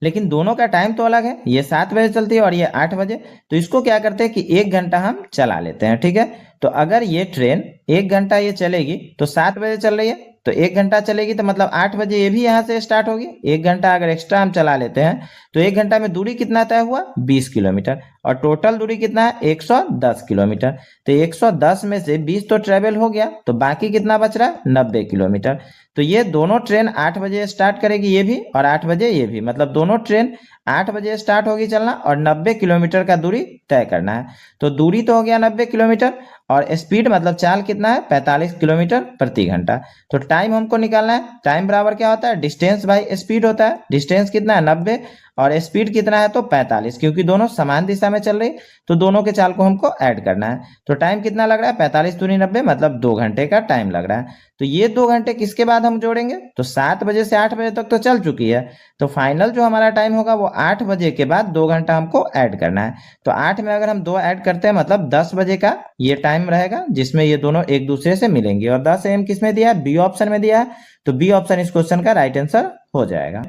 लेकिन दोनों का टाइम तो अलग है, ये 7 बजे चलती है और ये 8 बजे, तो इसको क्या करते हैं कि 1 घंटा हम चला लेते हैं, ठीक है। तो अगर ये ट्रेन 1 घंटा ये चलेगी तो 7 बजे चल रही है, तो 1 घंटा चलेगी तो मतलब 8 बजे ये भी यहाँ से स्टार्ट होगी। 1 घंटा अगर एक्स्ट्रा हम चला लेते हैं तो 1 घंटा में दूरी कितना तय हुआ, 20 किलोमीटर, और टोटल दूरी कितना है, 110 किलोमीटर। तो 110 में से 20 तो ट्रेवल हो गया, तो बाकी कितना बच रहा है, 90 किलोमीटर। तो ये दोनों ट्रेन 8 बजे स्टार्ट करेगी, ये भी और 8 बजे ये भी, मतलब दोनों ट्रेन 8 बजे स्टार्ट होगी चलना और 90 किलोमीटर का दूरी तय करना है। तो दूरी तो हो गया 90 किलोमीटर और स्पीड मतलब चाल कितना है, 45 किलोमीटर प्रति घंटा। तो टाइम हमको निकालना है, टाइम बराबर क्या होता है, डिस्टेंस बाई स्पीड होता है। डिस्टेंस कितना है, 90, और स्पीड कितना है, तो 45, क्योंकि दोनों समान दिशा में चल रही, तो दोनों के चाल को हमको ऐड करना है। तो टाइम कितना लग रहा है, 45 दूनी 90 मतलब 2 घंटे का टाइम लग रहा है। तो ये 2 घंटे किसके बाद हम जोड़ेंगे, तो 7 बजे से 8 बजे तक तो चल चुकी है, तो फाइनल जो हमारा टाइम होगा वो 8 बजे के बाद 2 घंटा हमको ऐड करना है। तो 8 में अगर हम 2 ऐड करते हैं मतलब 10 बजे का ये टाइम रहेगा जिसमें ये दोनों एक दूसरे से मिलेंगे। और 10 AM किसमें दिया है, बी ऑप्शन में दिया है, तो बी ऑप्शन इस क्वेश्चन का राइट आंसर हो जाएगा।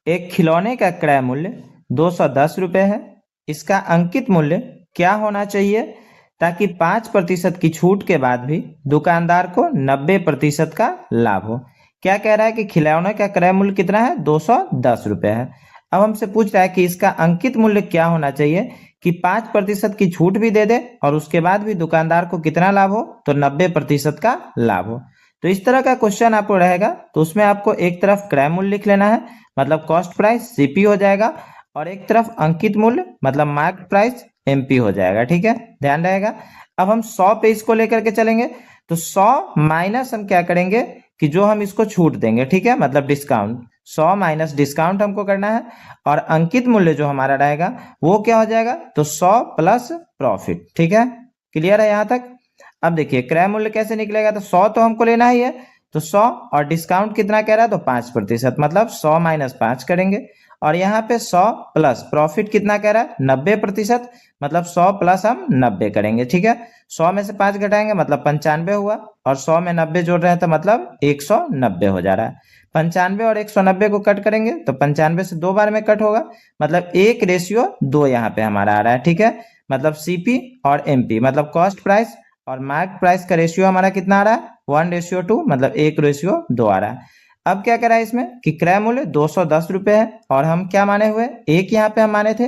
एक खिलौने का क्रय मूल्य 210 रुपए है, इसका अंकित मूल्य क्या होना चाहिए ताकि 5% की छूट के बाद भी दुकानदार को 90% का लाभ हो। क्या कह रहा है कि खिलौने का क्रय मूल्य कितना है, 210 रुपए है। अब हमसे पूछ रहा है कि इसका अंकित मूल्य क्या होना चाहिए कि 5% की छूट भी दे दे और उसके बाद भी दुकानदार को कितना लाभ हो, तो 90% का लाभ हो। तो इस तरह का क्वेश्चन आपको रहेगा, तो उसमें आपको एक तरफ क्रय मूल्य लिख लेना है, मतलब कॉस्ट प्राइस CP हो जाएगा, और एक तरफ अंकित मूल्य मतलब मार्केट प्राइस MP हो जाएगा, ठीक है, ध्यान रहेगा। अब हम 100 पे इसको लेकर के चलेंगे, तो 100 माइनस हम क्या करेंगे कि जो हम इसको छूट देंगे, ठीक है, मतलब डिस्काउंट, 100 माइनस डिस्काउंट हमको करना है, और अंकित मूल्य जो हमारा रहेगा वो क्या हो जाएगा, तो 100 प्लस प्रॉफिट, ठीक है। क्लियर है यहाँ तक? अब देखिए क्रय मूल्य कैसे निकलेगा, तो 100 तो हमको लेना ही है, तो 100 और डिस्काउंट कितना कह रहा है, तो 5%, मतलब 100 माइनस 5 करेंगे, और यहाँ पे 100 प्लस प्रॉफिट कितना कह रहा है, 90%, मतलब 100 प्लस हम 90 करेंगे, ठीक है। 100 में से 5 घटाएंगे मतलब 95 हुआ, और 100 में 90 जोड़ रहे हैं तो मतलब 190 हो जा रहा है। 95 और 190 को कट करेंगे तो 95 से 2 बार में कट होगा, मतलब 1:2 यहाँ पे हमारा आ रहा है, ठीक है। मतलब CP और MP मतलब कॉस्ट प्राइस और मार्केट प्राइस का रेशियो हमारा कितना आ रहा है, 1:2, मतलब 1:2 आ रहा है। अब क्या करा है इसमें कि क्रय मूल्य 210 रुपये है और हम क्या माने हुए, एक यहाँ पे हम माने थे,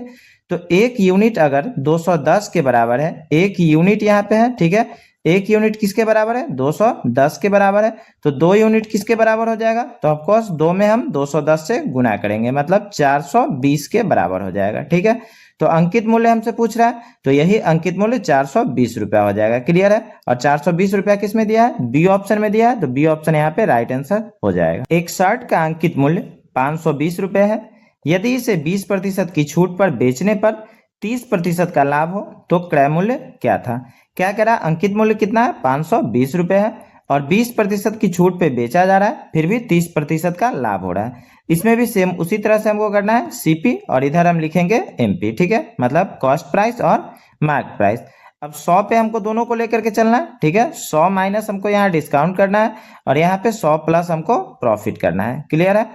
तो एक यूनिट अगर 210 के बराबर है, एक यूनिट यहाँ पे है, ठीक है, एक यूनिट किसके बराबर है, 210 के बराबर है, तो 2 यूनिट किसके बराबर हो जाएगा, तो ऑफकोर्स 2 में हम 210 से गुना करेंगे, मतलब 420 के बराबर हो जाएगा, ठीक है। तो अंकित मूल्य हमसे पूछ रहा है, तो यही अंकित मूल्य 420 रुपया हो जाएगा, क्लियर है। और 420 रुपया किस में दिया है, बी ऑप्शन में दिया है, तो बी ऑप्शन यहाँ पे राइट आंसर हो जाएगा। एक शर्ट का अंकित मूल्य 520 रुपये है, यदि इसे 20% की छूट पर बेचने पर 30% का लाभ हो तो क्रय मूल्य क्या था। क्या कह रहा है, अंकित मूल्य कितना है, 520 रुपये है और 20% की छूट पे बेचा जा रहा है, फिर भी 30% का लाभ हो रहा है। इसमें भी सेम उसी तरह से हमको करना है सीपी और इधर हम लिखेंगे एमपी, ठीक है, मतलब कॉस्ट प्राइस और मार्क प्राइस। अब 100 पे हमको दोनों को लेकर के चलना है, ठीक है, 100 माइनस हमको यहाँ डिस्काउंट करना है और यहाँ पे 100 प्लस हमको प्रॉफिट करना है, क्लियर है।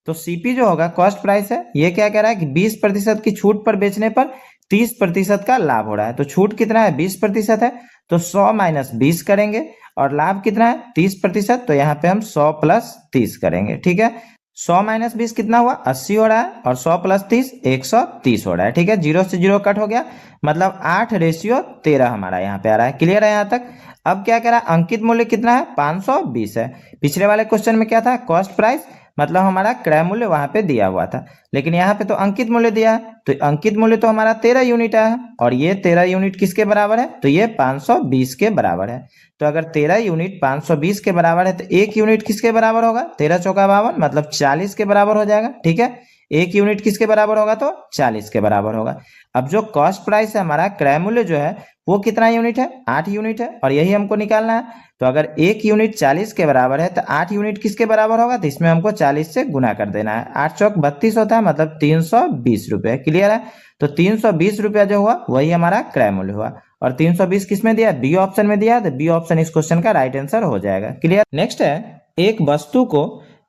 तो सीपी जो होगा कॉस्ट प्राइस है, ये क्या कह रहा है कि 20% की छूट पर बेचने पर 30% का लाभ हो रहा है, तो छूट कितना है, 20% है, तो 100 माइनस 20 करेंगे और लाभ कितना है, 30%, तो यहाँ पे हम 100 प्लस 30 करेंगे, ठीक है। 100 माइनस 20 कितना हुआ, 80 हो रहा है और 100 प्लस 30 130 हो रहा है, ठीक है, 0 से 0 कट हो गया, मतलब 8:13 हमारा यहाँ पे आ रहा है, क्लियर है यहाँ तक। अब क्या कह रहा है, अंकित मूल्य कितना है, 520 है। पिछले वाले क्वेश्चन में क्या था, कॉस्ट प्राइस, मतलब हमारा क्रय मूल्य वहां पे दिया हुआ था, लेकिन यहाँ पे तो अंकित मूल्य दिया है, तो अंकित मूल्य तो हमारा 13 यूनिट है और ये 13 यूनिट किसके बराबर है, तो ये 520 के बराबर है। तो अगर 13 यूनिट 520 के बराबर है तो एक यूनिट किसके बराबर होगा, 13 चौका 52, मतलब 40 के बराबर हो जाएगा, ठीक है। एक यूनिट किसके बराबर होगा, तो 40 के बराबर होगा। अब जो कॉस्ट प्राइस है हमारा, क्रय मूल्य जो है वो कितना यूनिट है, 8 यूनिट है और यही हमको निकालना है। तो अगर एक यूनिट 40 के बराबर है तो 8 यूनिट किसके बराबर होगा, तो इसमें हमको 40 से गुना कर देना है, 8 चौक 32 होता है, मतलब 320 रुपये, क्लियर है। तो 320 रुपया जो हुआ वही हमारा क्रय मूल्य हुआ और 320 किस में दिया, बी ऑप्शन में दिया, तो बी ऑप्शन इस क्वेश्चन का राइट आंसर हो जाएगा, क्लियर। नेक्स्ट है, एक वस्तु को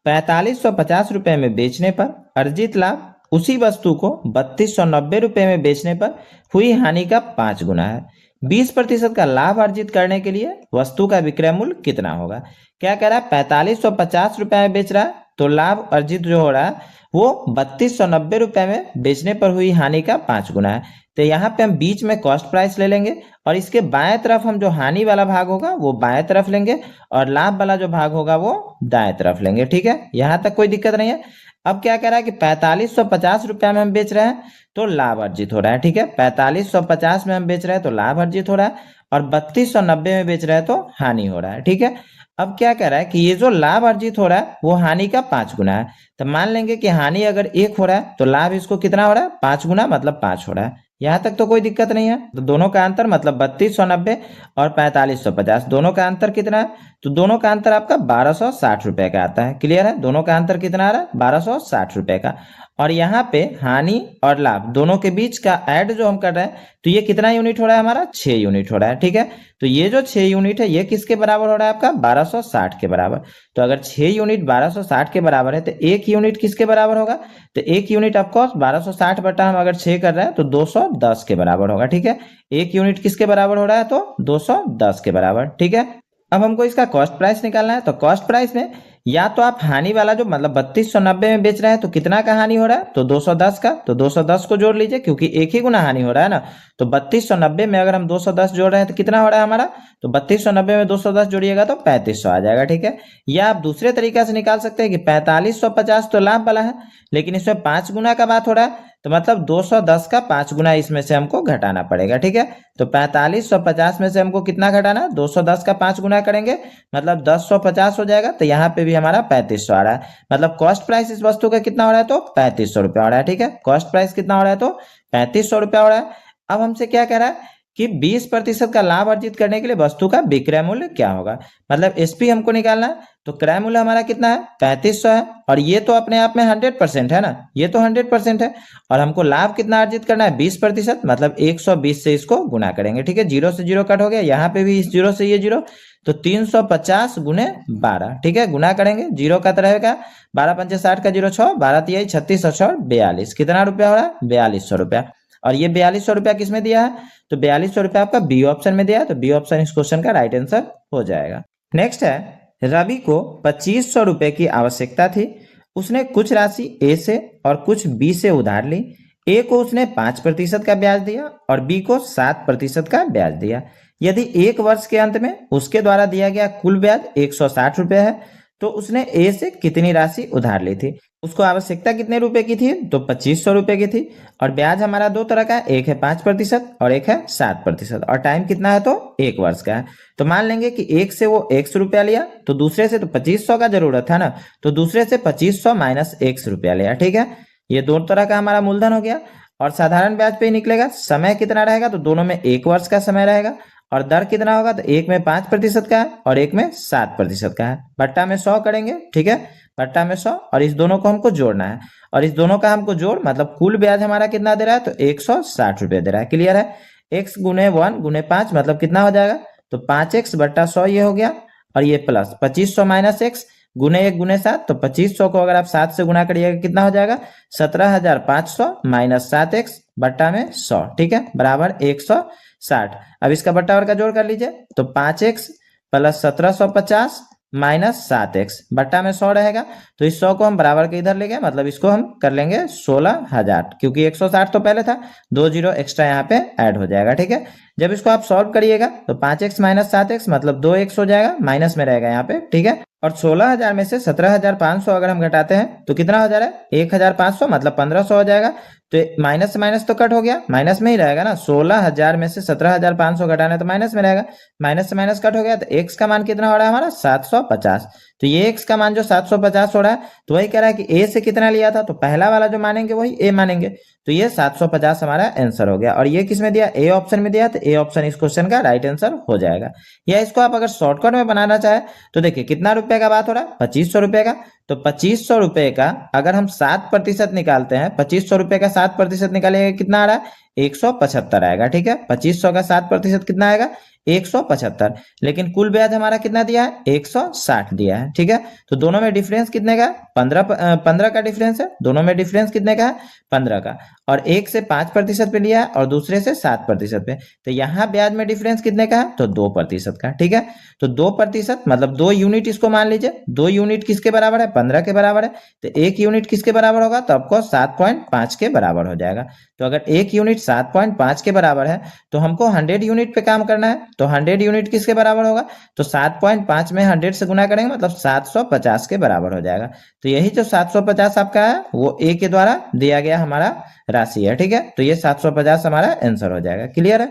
4550 रुपए में बेचने पर अर्जित लाभ उसी वस्तु को 3290 रुपए में बेचने पर हुई हानि का 5 गुना है। 20% का लाभ अर्जित करने के लिए वस्तु का विक्रय मूल्य कितना होगा। क्या कह रहा है, 4550 रुपए में बेच रहा है तो लाभ अर्जित जो हो रहा है वो 3290 रुपए में बेचने पर हुई हानि का 5 गुना है। तो यहाँ पे हम बीच में कॉस्ट प्राइस ले लेंगे और इसके बाएं तरफ हम जो हानि वाला भाग होगा वो बाएं तरफ लेंगे और लाभ वाला जो भाग होगा वो दाएं तरफ लेंगे, ठीक है, यहाँ तक कोई दिक्कत नहीं है। अब क्या कह रहा है कि 4550 रुपया में हम बेच रहे हैं तो लाभ अर्जित हो रहा है, ठीक है, 4550 में हम बेच रहे हैं तो लाभ अर्जित हो रहा है और 3290 में बेच रहे हैं तो हानि हो रहा है, ठीक है। अब क्या कह रहा है कि ये जो लाभ अर्जित हो रहा है वो हानि का 5 गुना है, तो मान लेंगे कि हानि अगर 1 हो रहा है तो लाभ इसको कितना हो रहा है, 5 गुना, मतलब 5 हो रहा है। यहाँ तक तो कोई दिक्कत नहीं है। तो दोनों का अंतर मतलब 3290 और 4550, दोनों का अंतर कितना है, तो दोनों का अंतर आपका 1260 रुपए का आता है, क्लियर है। दोनों का अंतर कितना आ रहा है, 1260 रुपए का। और यहाँ पे हानि और लाभ दोनों के बीच का ऐड जो हम कर रहे हैं तो ये कितना यूनिट हो रहा है हमारा, 6 यूनिट हो रहा है, ठीक है। तो ये जो 6 यूनिट है ये किसके बराबर हो रहा है आपका, 1260 के बराबर। तो अगर 6 यूनिट 1260 के बराबर है तो एक यूनिट किसके बराबर होगा, तो एक यूनिट ऑफकोर्स 1260 बटा हम अगर 6 कर रहे हैं तो 210 के बराबर होगा, ठीक है। एक यूनिट किसके बराबर हो रहा है, तो 210 के बराबर, ठीक है। अब हमको इसका कॉस्ट प्राइस निकालना है, तो कॉस्ट प्राइस में या तो आप हानि वाला जो मतलब 3290 में बेच रहे हैं तो कितना का हानि हो रहा है, तो 210 का, तो 210 को जोड़ लीजिए क्योंकि एक ही गुना हानि हो रहा है ना। तो 3290 में अगर हम 210 जोड़ रहे हैं तो कितना हो रहा है हमारा, तो 3290 में 210 जोड़िएगा तो 3500 आ जाएगा, ठीक है। या आप दूसरे तरीके से निकाल सकते हैं कि 4550 तो लाभ वाला है लेकिन इसमें 5 गुना का बात हो रहा है, तो मतलब 210 का 5 गुना इसमें से हमको घटाना पड़ेगा, ठीक है। तो 4550 में से हमको कितना घटाना, 210 का 5 गुना करेंगे मतलब 1050 हो जाएगा, तो यहाँ पे भी हमारा 3500 आ रहा है। मतलब कॉस्ट प्राइस इस वस्तु का कितना हो रहा है, तो 3500 रुपया हो रहा है, ठीक है। कॉस्ट प्राइस कितना हो रहा है, तो 3500 रुपया हो रहा है। अब हमसे क्या कह रहा है कि 20% का लाभ अर्जित करने के लिए वस्तु का विक्रय मूल्य क्या होगा, मतलब एसपी हमको निकालना है। तो क्रय मूल्य हमारा कितना है, 3500 है और ये तो अपने आप में 100% है ना, ये तो 100% है। और हमको लाभ कितना अर्जित करना है, 20%, मतलब 120 से इसको गुना करेंगे, ठीक है। 0 से 0 कट हो गया, यहाँ पे भी इस 0 से ये 0, तो 350 गुने 12, ठीक है, गुना करेंगे। 0 का तरह का 12 पंचे 60 का 0 6, 12 तिहाई 36 और 42, कितना रुपया हो रहा है, 4200 रुपया। और ये 4200 रुपया किसमें दिया है, तो 4200 रुपया आपका बी ऑप्शन में दिया है, तो बी ऑप्शन इस क्वेश्चन का राइट आंसर हो जाएगा। नेक्स्ट है, रवि को 2500 रुपए की आवश्यकता थी। उसने कुछ राशि ए से और कुछ बी से उधार ली। ए को उसने 5% का ब्याज दिया और बी को 7% का ब्याज दिया। यदि एक वर्ष के अंत में उसके द्वारा दिया गया कुल ब्याज 160 रुपए है तो उसने ए से कितनी राशि उधार ली थी। उसको आवश्यकता कितने रुपए की थी, तो 2500 रुपए की थी। और ब्याज हमारा दो तरह का है, एक है 5% और एक है 7%। और टाइम कितना है, तो एक वर्ष का है। तो मान लेंगे कि एक से वो 100 रुपया लिया तो दूसरे से तो 2500 का जरूरत है ना, तो दूसरे से 2500 माइनस 100 रुपया लिया। ठीक है, ये दो तरह का हमारा मूलधन हो गया और साधारण ब्याज पे ही निकलेगा। समय कितना रहेगा, तो दोनों में एक वर्ष का समय रहेगा। और दर कितना होगा, तो एक में 5% का है और एक में 7% का है। बट्टा में 100 करेंगे। ठीक है, बट्टा में 100 और इस दोनों को हमको जोड़ना है। और इस दोनों का हमको जोड़ मतलब कुल ब्याज हमारा कितना दे रहा है, तो 160 रुपये दे रहा है। क्लियर है। x गुने 1 गुने 5 मतलब कितना हो जाएगा, तो 5x बट्टा 100 ये हो गया। और ये प्लस 2500 माइनस x गुने 1 गुने 7, तो 2500 को अगर आप 7 से गुना करिएगा कितना हो जाएगा, 17,500 माइनस 7x बट्टा में 100। ठीक है, बराबर 160। अब इसका बट्टा और का जोड़ कर लीजिए, तो 5x प्लस 1750 माइनस 7x बट्टा में 100 रहेगा। तो इस 100 को हम बराबर के इधर ले गए, मतलब इसको हम कर लेंगे 16,000, क्योंकि 160 तो पहले था, 2 जीरो एक्स्ट्रा यहाँ पे ऐड हो जाएगा। ठीक है, जब इसको आप सॉल्व करिएगा तो 5x माइनस 7x मतलब 2x हो जाएगा, माइनस में रहेगा यहाँ पे। ठीक है, और 16,000 में से 17,500 अगर हम घटाते हैं तो कितना हो जा रहा है, 1,500 मतलब 1,500 हो जाएगा। तो माइनस से माइनस तो कट हो गया, माइनस में ही रहेगा ना। 16,000 में से 17,500 घटाना तो माइनस में रहेगा, माइनस से माइनस कट हो गया। तो x का मान कितना हो रहा है हमारा, 750। तो ये x का मान जो 750 हो रहा है, तो वही कह रहा है कि a से कितना लिया था, तो पहला वाला जो मानेंगे वही a मानेंगे। तो ये 750 हमारा आंसर हो गया। और ये किस में दिया, ए ऑप्शन में दिया, तो ए ऑप्शन इस क्वेश्चन का राइट आंसर हो जाएगा। या इसको आप अगर शॉर्टकट में बनाना चाहे तो देखिए कितना रुपए का बात हो रहा है, 2500 रुपए का। तो 2500 रुपए का अगर हम 7% निकालते हैं, 2500 रुपए का 7% निकालेंगे कितना आ रहा है, 175 आएगा। ठीक है, 2500 का 7% कितना आएगा, 175। लेकिन कुल ब्याज हमारा कितना दिया है, 160 दिया है। ठीक है, तो दोनों में डिफरेंस कितने का, 15 का डिफरेंस है। दोनों में डिफरेंस कितने का है, 15 का। और एक से 5% पे लिया है और दूसरे से 7% पे। तो यहाँ ब्याज में डिफरेंस कितने का है, तो 2% का। ठीक है, तो 2% मतलब 2 यूनिट इसको मान लीजिए। 2 यूनिट किसके बराबर है, 15 के बराबर है। तो 1 यूनिट किसके बराबर होगा, तो आपको 7.5 के बराबर हो जाएगा। तो अगर 1 यूनिट 7.5 के बराबर है तो हमको 100 यूनिट पे काम करना है। तो 100 यूनिट किसके बराबर होगा, तो 7.5 में 100 से गुना करेंगे मतलब 750 के बराबर हो जाएगा। तो यही जो 750 आपका है वो ए के द्वारा दिया गया हमारा राशि है। ठीक है, तो ये 750 हमारा आंसर हो जाएगा। क्लियर है।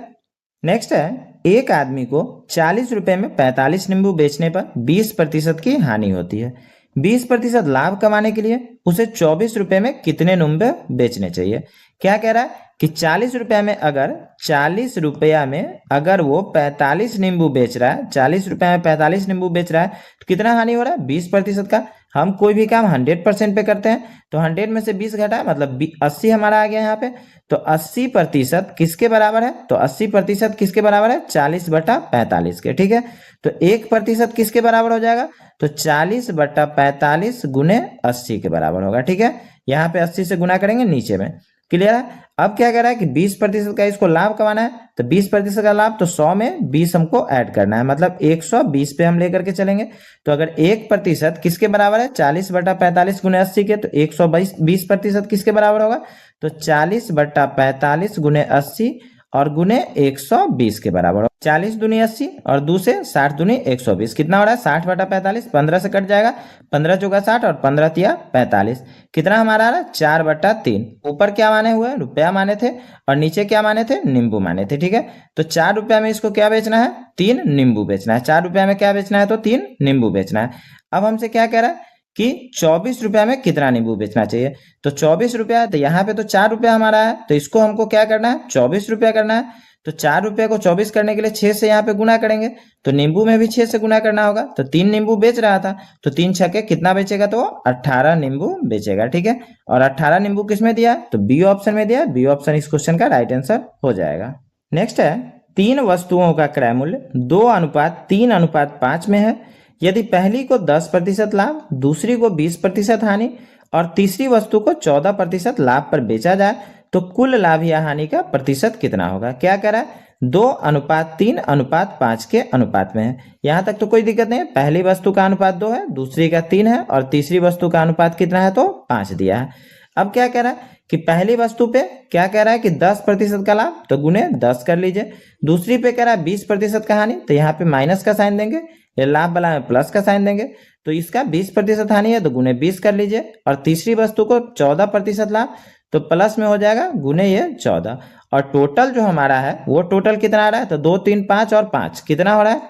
नेक्स्ट है, एक आदमी को 40 रुपए में 45 नींबू बेचने पर 20% की हानि होती है। 20% लाभ कमाने के लिए उसे 24 रुपए में कितने नींबू बेचने चाहिए। क्या कह रहा है कि 40 रुपया में अगर 40 रुपया में अगर वो 45 नींबू बेच रहा है, 40 रुपया में 45 नींबू बेच रहा है, तो कितना हानि हो रहा है, 20% का। हम कोई भी काम 100% पे करते हैं, तो 100 में से 20 घटा मतलब 80 हमारा आ गया यहाँ पे। तो 80% किसके बराबर है, तो 80% किसके बराबर है, 40/45 के। ठीक है, तो 1% किसके बराबर हो जाएगा, तो 40/45 गुने 80 के बराबर होगा। ठीक है, यहाँ पे 80 से गुना करेंगे नीचे में। क्लियर है। अब क्या कह रहा है कि 20% का इसको लाभ कमाना है, तो 20% का लाभ तो 100 में 20 हमको ऐड करना है, मतलब 120 पे हम लेकर के चलेंगे। तो अगर 1% किसके बराबर है, 40/45 गुने 80 के, तो 120% किसके बराबर होगा, तो 40/45 गुने 80 और गुने 120 के बराबर होगा। 40 दूनी 80 और 2 से 60 दूनी 120, कितना हो रहा है, 60/45, 15 से कट जाएगा, 15 चौका 60 और 15 तिया 45, कितना हमारा आ रहा है, 4/3। ऊपर क्या माने हुए, रुपया माने थे और नीचे क्या माने थे, नींबू माने थे। ठीक है, तो 4 रुपया में इसको क्या बेचना है, 3 नींबू बेचना है। 4 रुपया में क्या बेचना है, तो 3 नींबू बेचना है। अब हमसे क्या कह रहा है कि 24 रुपया में कितना नींबू बेचना चाहिए। तो 24 रुपया है, तो यहाँ पे तो 4 रुपया हमारा है, तो इसको हमको क्या करना है, 24 रुपया करना है। तो 4 रुपये को 24 करने के लिए 6 से यहाँ पे गुना करेंगे, तो नींबू में भी 6 से गुना करना होगा। तो 3 नींबू बेच रहा था, तो 3 छक्के कितना बेचेगा, तो 18 नींबू बेचेगा। ठीक है, और 18 नींबू किस में दिया, तो बी ऑप्शन में दिया। बी ऑप्शन इस क्वेश्चन का राइट आंसर हो जाएगा। नेक्स्ट है, 3 वस्तुओं का क्रय मूल्य 2:3:5 में है। यदि पहली को 10% लाभ, दूसरी को 20% हानि और तीसरी वस्तु को 14% लाभ पर बेचा जाए तो कुल लाभ या हानि का प्रतिशत कितना होगा। क्या कह रहा है, 2:3:5 के अनुपात में है। यहाँ तक तो कोई दिक्कत नहीं है। पहली वस्तु का अनुपात 2 है, दूसरी का 3 है और तीसरी वस्तु का अनुपात कितना है तो 5 दिया है। अब क्या कह रहा है कि पहली वस्तु पे क्या कह रहा है कि 10% का लाभ, तो गुने 10 कर लीजिए। दूसरी पे कह रहा है 20% का हानि, तो यहाँ पे माइनस का साइन देंगे, ये लाभ वाला में प्लस का साइन देंगे। तो इसका 20% हानि है तो गुने 20 कर लीजिए। और तीसरी वस्तु को 14% लाभ, तो प्लस में हो जाएगा गुने ये 14। और टोटल जो हमारा है वो टोटल कितना आ रहा है तो 2 3 5 और 5 कितना हो रहा है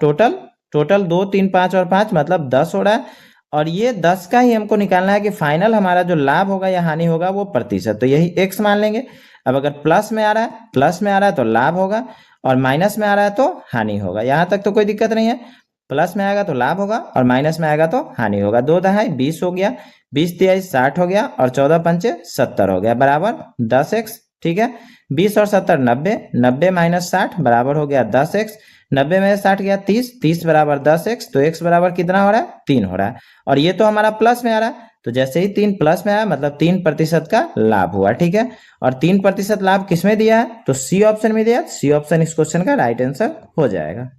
टोटल 2 3 5 और 5 मतलब 10 हो रहा है। और ये 10 का ही हमको निकालना है कि फाइनल हमारा जो लाभ होगा या हानि होगा वो प्रतिशत, तो यही x मान लेंगे। अब अगर प्लस में आ रहा है तो लाभ होगा और माइनस में आ रहा है तो हानि होगा। यहाँ तक तो कोई दिक्कत नहीं है। प्लस में आएगा तो लाभ होगा और माइनस में आएगा तो हानि होगा। 2 दहाई 20 हो गया, 20 तिहाई 60 हो गया और 14 पंचे 70 हो गया बराबर 10x। ठीक है, 20 और 70 90, 90 माइनस 60 बराबर हो गया 10x। 90 में 60 गया 30, 30 बराबर 10x, तो x बराबर कितना हो रहा है 3 हो रहा है। और ये तो हमारा प्लस में आ रहा है, तो जैसे ही 3 प्लस में आया मतलब 3% का लाभ हुआ। ठीक है, और 3% लाभ किसमें दिया है तो सी ऑप्शन में दिया। सी ऑप्शन इस क्वेश्चन का राइट आंसर हो जाएगा।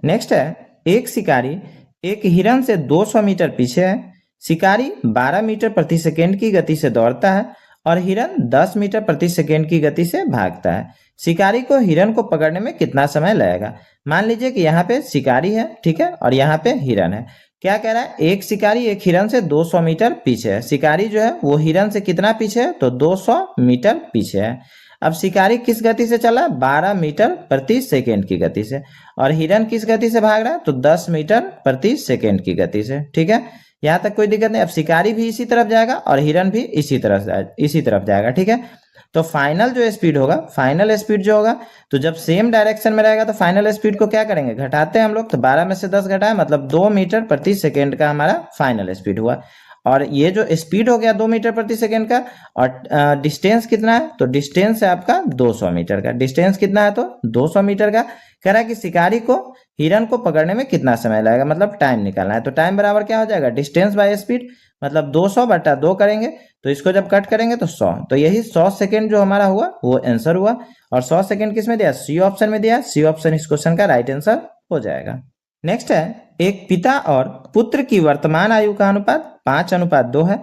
नेक्स्ट है, एक शिकारी एक हिरन से 200 मीटर पीछे है। शिकारी 12 मीटर प्रति सेकेंड की गति से दौड़ता है और हिरन 10 मीटर प्रति सेकेंड की गति से भागता है। शिकारी को हिरन को पकड़ने में कितना समय लगेगा। मान लीजिए कि यहाँ पे शिकारी है, ठीक है, और यहाँ पे हिरन है। क्या कह रहा है, एक शिकारी एक हिरन से 200 मीटर पीछे है। शिकारी जो है वो हिरन से कितना पीछे है तो 200 मीटर पीछे है। अब शिकारी किस गति से चला 12 मीटर प्रति सेकेंड की गति से, और हिरन किस गति से भाग रहा है तो 10 मीटर प्रति सेकेंड की गति से। ठीक है, यहाँ तक कोई दिक्कत नहीं। अब शिकारी भी इसी तरफ जाएगा और हिरन भी इसी तरफ जाएगा। ठीक है, तो फाइनल जो स्पीड होगा, फाइनल स्पीड जो होगा, तो जब सेम डायरेक्शन में रहेगा तो फाइनल स्पीड को क्या करेंगे घटाते हैं हम लोग। तो 12 में से 10 घटाए मतलब 2 मीटर प्रति सेकेंड का हमारा फाइनल स्पीड हुआ। और ये जो स्पीड हो गया 2 मीटर प्रति सेकेंड का, और डिस्टेंस कितना है तो डिस्टेंस है आपका 200 मीटर का। डिस्टेंस कितना है तो 200 मीटर का। कह रहा है कि शिकारी को हिरन को पकड़ने में कितना समय लगेगा, मतलब टाइम निकालना है। तो टाइम बराबर क्या हो जाएगा डिस्टेंस बाय स्पीड, मतलब 200 बटा 2 करेंगे तो इसको जब कट करेंगे तो 100, तो यही 100 सेकेंड जो हमारा हुआ वो आंसर हुआ। और 100 सेकेंड किस में दिया सी ऑप्शन में दिया। सी ऑप्शन इस क्वेश्चन का राइट आंसर हो जाएगा। नेक्स्ट है, एक पिता और पुत्र की वर्तमान आयु का अनुपात 5:2 है।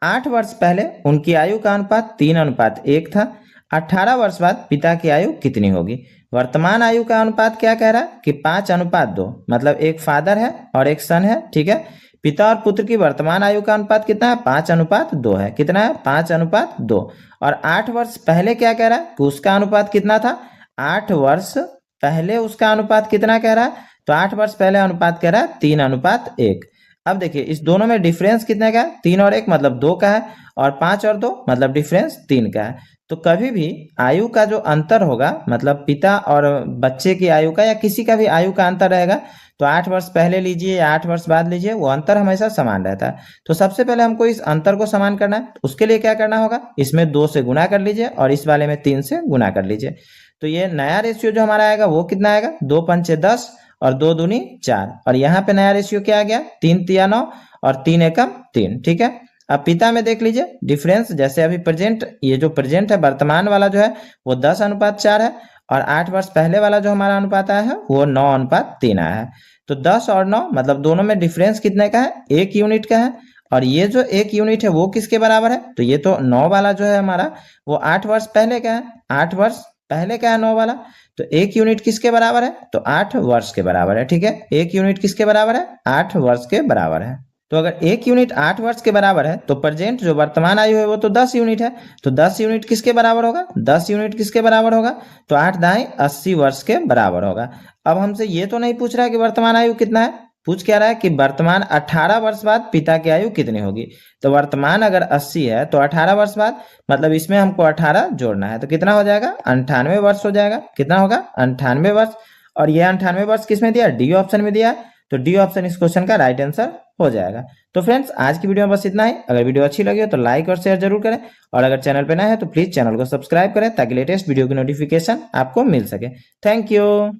8 वर्ष पहले उनकी आयु का अनुपात 3:1 था। 18 वर्ष बाद पिता की आयु कितनी होगी। वर्तमान आयु का अनुपात क्या कह रहा है कि 5:2, मतलब एक फादर है और एक सन है। ठीक है, पिता और पुत्र की वर्तमान आयु का अनुपात कितना है 5:2 है। कितना है 5:2। और 8 वर्ष पहले क्या कह रहा है कि उसका अनुपात कितना था। 8 वर्ष पहले उसका अनुपात कितना कह रहा है तो 8 वर्ष पहले अनुपात कह रहा है 3:1। अब देखिए इस दोनों में डिफरेंस कितने का है 3 और 1 मतलब 2 का है, और 5 और 2 मतलब डिफरेंस 3 का है। तो कभी भी आयु का जो अंतर होगा, मतलब पिता और बच्चे की आयु का या किसी का भी आयु का अंतर रहेगा, तो 8 वर्ष पहले लीजिए या 8 वर्ष बाद लीजिए, वो अंतर हमेशा समान रहता है। तो सबसे पहले हमको इस अंतर को समान करना है। उसके लिए क्या करना होगा, इसमें 2 से गुना कर लीजिए और इस वाले में 3 से गुना कर लीजिए। तो ये नया रेशियो जो हमारा आएगा वो कितना आएगा 2 पंचे 10 और 2 दूनी 4। और यहाँ पे नया रेशियो क्या आ गया 3 तिया 9 और 3 एकम 3। ठीक है, अब पिता में देख लीजिए डिफरेंस, जैसे अभी प्रेजेंट, ये जो प्रेजेंट है वर्तमान वाला जो है वो 10:4 है, और 8 वर्ष पहले वाला जो हमारा अनुपात आया है वो 9:3 आया है। तो 10 और 9 मतलब दोनों में डिफरेंस कितने का है 1 यूनिट का है। और ये जो 1 यूनिट है वो किसके बराबर है तो ये तो 9 वाला जो है हमारा वो 8 वर्ष पहले का है। 8 वर्ष पहले का है 9 वाला, तो 1 यूनिट किसके बराबर है तो 8 वर्ष के बराबर है। ठीक है, 1 यूनिट किसके बराबर है 8 वर्ष के बराबर है। तो अगर 1 यूनिट 8 वर्ष के बराबर है तो प्रेजेंट जो वर्तमान आयु है वो तो 10 यूनिट है। तो 10 यूनिट किसके बराबर होगा 10 यूनिट किसके बराबर होगा तो 8 दाएं 80 वर्ष के बराबर होगा। अब हमसे ये तो नहीं पूछ रहा है कि वर्तमान आयु कितना है, पूछ क्या रहा है कि वर्तमान 18 वर्ष बाद पिता की आयु कितनी होगी। तो वर्तमान अगर 80 है तो 18 वर्ष बाद मतलब इसमें हमको 18 जोड़ना है, तो कितना हो जाएगा 98 वर्ष हो जाएगा। कितना होगा 98 वर्ष। और ये 98 वर्ष किसमें दिया डी ऑप्शन में दिया, तो डी ऑप्शन इस क्वेश्चन का राइट आंसर हो जाएगा। तो फ्रेंड्स आज की वीडियो में बस इतना ही। अगर वीडियो अच्छी लगी हो तो लाइक और शेयर जरूर करें, और अगर चैनल पे नए हैं तो प्लीज चैनल को सब्सक्राइब करें ताकि लेटेस्ट वीडियो की नोटिफिकेशन आपको मिल सके। Thank you.